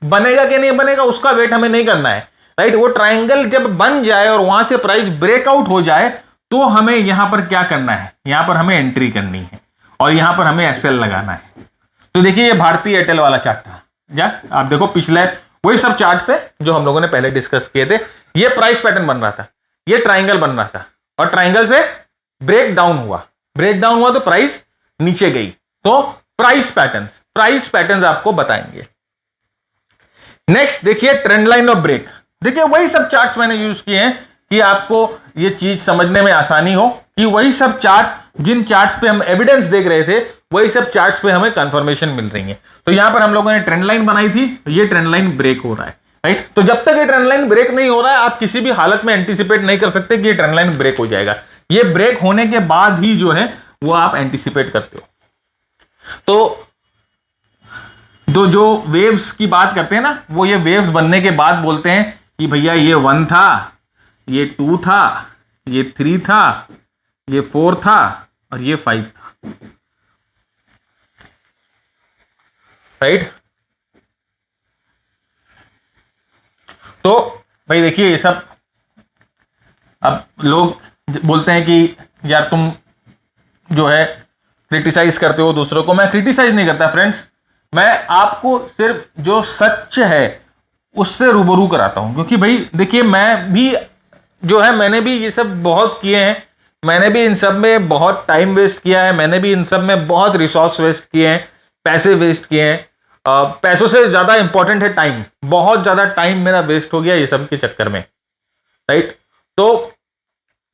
बनेगा कि नहीं बनेगा उसका वेट हमें नहीं करना है, राइट। वो ट्राइंगल जब बन जाए और वहां से प्राइस ब्रेकआउट हो जाए तो हमें यहां पर क्या करना है, यहां पर हमें एंट्री करनी है और यहां पर हमें SL लगाना है। तो देखिए ये भारतीय एयरटेल वाला चार्ट था, या आप देखो पिछले वही सब चार्ट है जो हम लोगों ने पहले डिस्कस किए थे। ये प्राइस पैटर्न बन रहा था, ये ट्राइंगल बन रहा था और ट्राइंगल से ब्रेक डाउन हुआ तो प्राइस नीचे गई। तो प्राइस पैटर्न्स आपको बताएंगे। नेक्स्ट देखिए ट्रेंड लाइन ऑफ ब्रेक। देखिए वही सब चार्ट्स मैंने यूज किए हैं कि आपको ये चीज समझने में आसानी हो, कि वही सब चार्ट्स, जिन चार्ट्स पे हम एविडेंस देख रहे थे, वही सब चार्ट्स पे हमें कंफर्मेशन मिल रही है। तो यहां पर हम लोगों ने ट्रेंड लाइन बनाई थी, ये ट्रेंड लाइन ब्रेक हो रहा है, राइट। तो जब तक ये ट्रेंड लाइन ब्रेक नहीं हो रहा है, आप किसी भी हालत में एंटीसिपेट नहीं कर सकते कि ये ट्रेंड लाइन ब्रेक हो जाएगा। ये ब्रेक होने के बाद ही जो है वो आप एंटीसिपेट करते हो। तो जो वेव्स की बात करते हैं ना, वो ये वेव्स बनने के बाद बोलते हैं कि भैया ये 1 था, ये 2 था, ये 3 था, ये 4 था और ये 5 था, राइट। तो भाई देखिए ये सब, अब लोग बोलते हैं कि यार तुम जो है क्रिटिसाइज करते हो दूसरों को। मैं क्रिटिसाइज नहीं करता फ्रेंड्स, मैं आपको सिर्फ जो सच है उससे रूबरू कराता हूं। क्योंकि भाई देखिए मैं भी जो है, मैंने भी ये सब बहुत किए हैं, मैंने भी इन सब में बहुत टाइम वेस्ट किया है, मैंने भी इन सब में बहुत रिसोर्स वेस्ट किए हैं, पैसे वेस्ट किए हैं। पैसों से ज्यादा इंपॉर्टेंट है टाइम, बहुत ज्यादा टाइम मेरा वेस्ट हो गया ये सब के चक्कर में, राइट। तो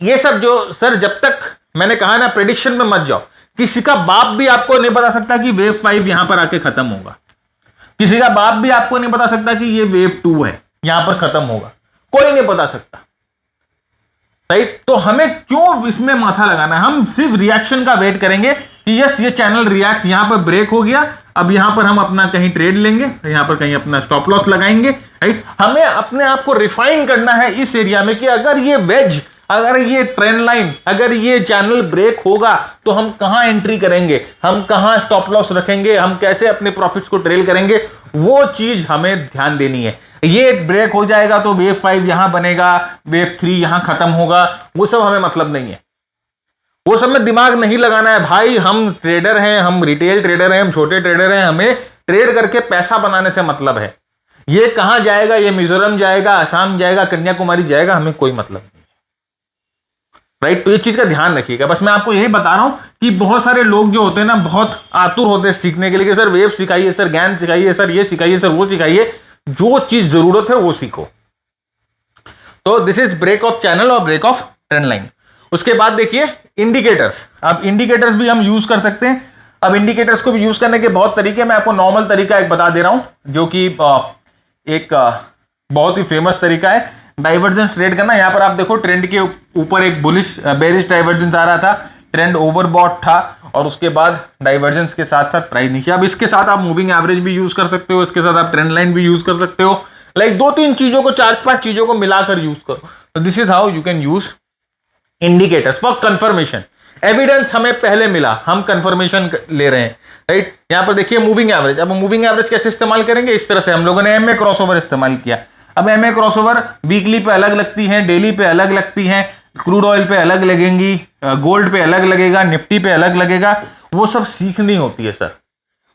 ये सब जो सर, जब तक मैंने कहा ना प्रेडिक्शन में मत जाओ, किसी का बाप भी आपको नहीं बता सकता कि वेव 5 यहां पर आके खत्म होगा, किसी का बाप भी आपको नहीं बता सकता कि ये वेव 2 है यहां पर खत्म होगा, कोई नहीं बता सकता, राइट। तो हमें क्यों इसमें माथा लगाना है, हम सिर्फ रिएक्शन का वेट करेंगे कि यस ये चैनल रिएक्ट, यहां पर ब्रेक हो गया, अब यहां पर हम अपना कहीं ट्रेड लेंगे, यहां पर कहीं अपना स्टॉप लॉस लगाएंगे, राइट। हमें अपने आप को रिफाइन करना है इस एरिया में कि अगर ये वेज, अगर ये ट्रेंड लाइन, अगर ये चैनल ब्रेक होगा तो हम कहां एंट्री करेंगे, हम कहां स्टॉप लॉस रखेंगे, हम कैसे अपने प्रॉफिट्स को ट्रेल करेंगे, वो चीज हमें ध्यान देनी है। ये ब्रेक हो जाएगा तो वेव 5 यहां बनेगा, वेव 3 यहां खत्म होगा, वो सब हमें मतलब नहीं है, वो सब में दिमाग नहीं लगाना है भाई। हम ट्रेडर हैं, हम रिटेल ट्रेडर हैं, हम छोटे ट्रेडर हैं, हमें ट्रेड करके पैसा बनाने से मतलब है। ये कहां जाएगा, ये मिजोरम जाएगा, असम जाएगा, कन्याकुमारी जाएगा, हमें कोई मतलब नहीं। राइट। तो ये चीज का ध्यान रखिएगा। बस मैं आपको यही बता रहा हूं कि बहुत सारे लोग जो होते हैं ना बहुत आतुर होते हैं सीखने के लिए कि सर वेव सिखाइए, सर ज्ञान सिखाइए, सर ये सिखाइए, सर वो सिखाइए। जो चीज जरूरत है वो सीखो। तो this is break of channel और ब्रेक ऑफ ट्रेंड लाइन। उसके बाद देखिए इंडिकेटर्स। अब इंडिकेटर्स भी हम यूज कर सकते हैं। अब इंडिकेटर्स को भी यूज करने के बहुत तरीके, मैं आपको नॉर्मल तरीका एक बता दे रहा हूं जो कि एक बहुत ही फेमस तरीका है डाइवर्जेंस ट्रेड करना। यहां पर आप देखो ट्रेंड के ऊपर एक बुलिश बेरिश डाइवर्जेंस आ रहा था, ट्रेंड ओवरबॉट था और उसके बाद डाइवर्जेंस के साथ साथ प्राइस नीचे। अब इसके साथ आप मूविंग एवरेज भी यूज कर सकते हो, इसके साथ आप ट्रेंड लाइन भी यूज कर सकते हो। लाइक 2-3 चीजों को, 4-5 चीजों को मिलाकर यूज करो। तो this is how you can use indicators for confirmation. Evidence हमें पहले मिला, हम कंफर्मेशन ले रहे हैं, राइट। यहां पर देखिए मूविंग एवरेज। अब मूविंग एवरेज कैसे इस्तेमाल करेंगे? इस तरह से हम लोगों ने एमए क्रॉसओवर इस्तेमाल किया। अब एमए क्रॉसओवर वीकली पे अलग लगती है, डेली पे अलग लगती है, क्रूड ऑयल पे अलग लगेंगी, गोल्ड पे अलग लगेगा, निफ्टी पे अलग लगेगा। वो सब सीखनी होती है सर,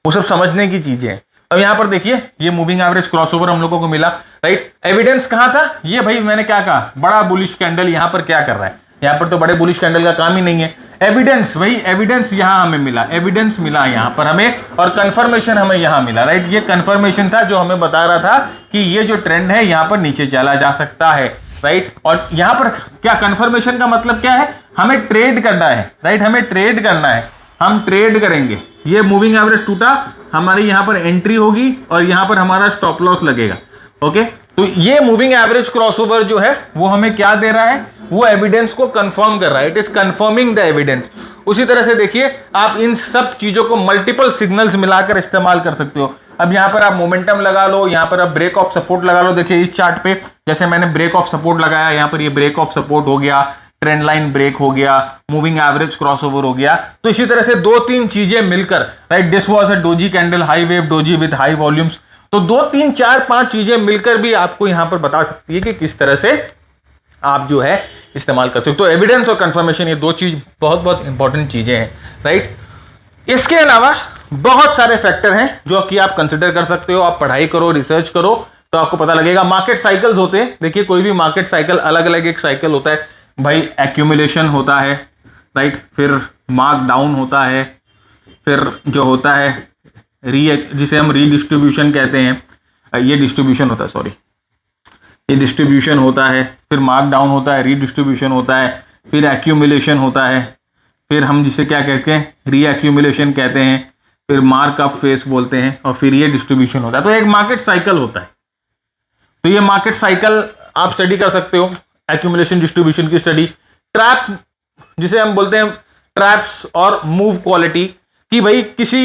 वो सब समझने की चीजें हैं। अब यहां पर देखिए ये मूविंग एवरेज क्रॉसओवर हम लोगों को मिला, राइट। एविडेंस कहां था? ये भाई मैंने क्या कहा, बड़ा बुलिश कैंडल यहां पर क्या कर रहा है? यहां पर तो बड़े बुलिश कैंडल का काम ही नहीं है। एविडेंस, वही एविडेंस यहां हमें मिला, एविडेंस मिला यहां पर हमें और कंफर्मेशन हमें यहां मिला, राइट। ये कंफर्मेशन था जो हमें बता रहा था कि ये जो ट्रेंड है यहां पर नीचे चला जा सकता है, राइट। और यहां पर क्या कंफर्मेशन का मतलब क्या है? हमें ट्रेड करना है, राइट। हमें ट्रेड करना है, हम ट्रेड करेंगे। ये मूविंग एवरेज टूटा, हमारी यहां पर एंट्री होगी और यहां पर हमारा स्टॉप लॉस लगेगा, ओके। तो ये मूविंग एवरेज क्रॉसओवर जो है वो हमें क्या दे रहा है? वो एविडेंस को कंफर्म कर रहा है, it is confirming the evidence. उसी तरह से देखिए आप इन सब चीजों को मल्टीपल सिग्नल्स मिलाकर इस्तेमाल कर सकते हो। अब यहां पर आप मोमेंटम लगा लो, यहां पर आप ब्रेक ऑफ सपोर्ट लगा लो। देखिए इस चार्ट पे जैसे मैंने ब्रेक ऑफ सपोर्ट लगाया, यहां पर ये ब्रेक ऑफ सपोर्ट हो गया, ट्रेंड लाइन ब्रेक हो गया, मूविंग एवरेज क्रॉसओवर हो गया। तो इसी तरह से 2-3 चीजें मिलकर, right, this was a doji candle, high wave doji with high volumes. तो 2-3-4-5 चीजें मिलकर भी आपको यहां पर बता सकती है कि किस तरह से आप जो है इस्तेमाल कर सकते हो। तो एविडेंस और कंफर्मेशन ये 2 चीज बहुत बहुत इंपॉर्टेंट चीजें हैं, राइट। इसके अलावा बहुत सारे फैक्टर हैं जो कि आप कंसिडर कर सकते हो। आप पढ़ाई करो, रिसर्च करो तो आपको पता लगेगा। मार्केट साइकिल्स होते हैं, देखिए कोई भी मार्केट साइकिल अलग अलग एक साइकिल होता है भाई। एक्यूमुलेशन होता है, राइट, फिर मार्क डाउन होता है, फिर जो होता है जिसे हम रीडिस्ट्रीब्यूशन कहते हैं, ये डिस्ट्रीब्यूशन होता है, सॉरी, ये डिस्ट्रीब्यूशन होता है, फिर मार्क डाउन होता है, रीडिस्ट्रीब्यूशन होता है, फिर एक्यूमुलेशन होता है, फिर हम जिसे क्या कहते हैं, रीएक्यूमुलेशन कहते हैं, फिर मार्क ऑफ फेस बोलते हैं और फिर ये डिस्ट्रीब्यूशन होता है। तो एक मार्केट साइकिल होता है। तो ये मार्केट साइकिल आप स्टडी कर सकते हो, एक्यूमुलेशन डिस्ट्रीब्यूशन की स्टडी। ट्रैप जिसे हम बोलते हैं, ट्रैप्स और मूव क्वालिटी, कि भाई किसी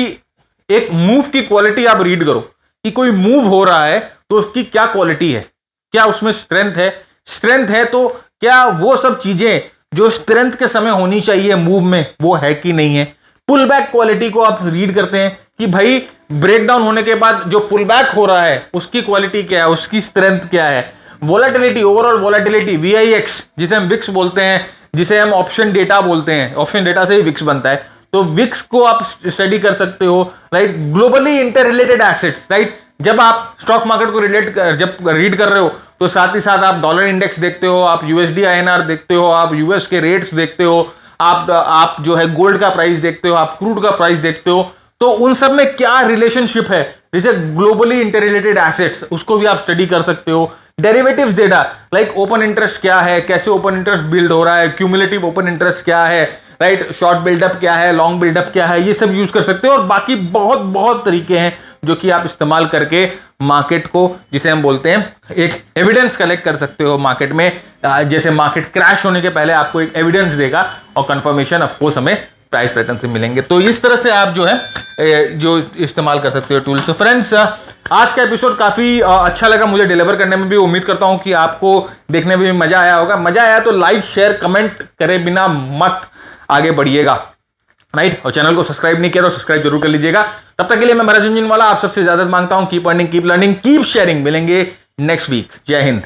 एक मूव की क्वालिटी आप रीड करो कि कोई मूव हो रहा है तो उसकी क्या क्वालिटी है, क्या उसमें स्ट्रेंथ है। स्ट्रेंथ है तो क्या वो सब चीजें जो स्ट्रेंथ के समय होनी चाहिए मूव में वो है कि नहीं है। पुल बैक क्वालिटी को आप रीड करते हैं कि भाई ब्रेकडाउन होने के बाद जो पुल बैक हो रहा है उसकी क्वालिटी क्या है, उसकी स्ट्रेंथ क्या है। वोलेटिलिटी, ओवरऑल वोलेटिलिटी, VIX जिसे हम विक्स बोलते हैं, जिसे हम ऑप्शन डेटा बोलते हैं, ऑप्शन डेटा से ही विक्स बनता है, तो विक्स को आप स्टडी कर सकते हो, right. Globally inter related assets, right, जब आप स्टॉक मार्केट को जब रीड कर रहे हो तो साथ ही साथ आप डॉलर इंडेक्स देखते हो, आप USD INR देखते हो, आप यूएस के रेट्स देखते हो, आप जो है गोल्ड का प्राइस देखते हो, आप क्रूड का प्राइस देखते हो। तो उन सब में क्या रिलेशनशिप है, जैसे ग्लोबली इंटर रिलेटेड एसेट्स, उसको भी आप स्टडी कर सकते हो। Derivatives data, like open interest क्या है, कैसे ओपन इंटरेस्ट बिल्ड हो रहा है, क्यूमुलेटिव ओपन इंटरेस्ट क्या है, राइट, शॉर्ट बिल्डअप क्या है, लॉन्ग बिल्डअप क्या है, ये सब यूज कर सकते हो। और बाकी बहुत बहुत तरीके हैं जो कि आप इस्तेमाल करके मार्केट को, जिसे हम बोलते हैं, एक एविडेंस कलेक्ट कर सकते हो मार्केट में। जैसे मार्केट क्रैश होने के पहले आपको एक एविडेंस देगा और कंफर्मेशन ऑफ कोर्स हमें प्राइस पैटर्न से मिलेंगे। तो इस तरह से आप जो है जो इस्तेमाल कर सकते हो टूल्स। तो फ्रेंड्स, आज का एपिसोड काफी अच्छा लगा मुझे डिलीवर करने में भी। उम्मीद करता हूं कि आपको देखने में भी मजा आया होगा। मजा आया तो लाइक शेयर कमेंट करे बिना मत आगे बढ़िएगा, राइट। और चैनल को सब्सक्राइब नहीं किया तो सब्सक्राइब जरूर कर लीजिएगा। तब तक के लिए मैं महाराज झुनझुनवाला आप सबसे इजाजत मांगता हूं। Keep earning, keep learning, keep sharing. मिलेंगे नेक्स्ट वीक। जय हिंद।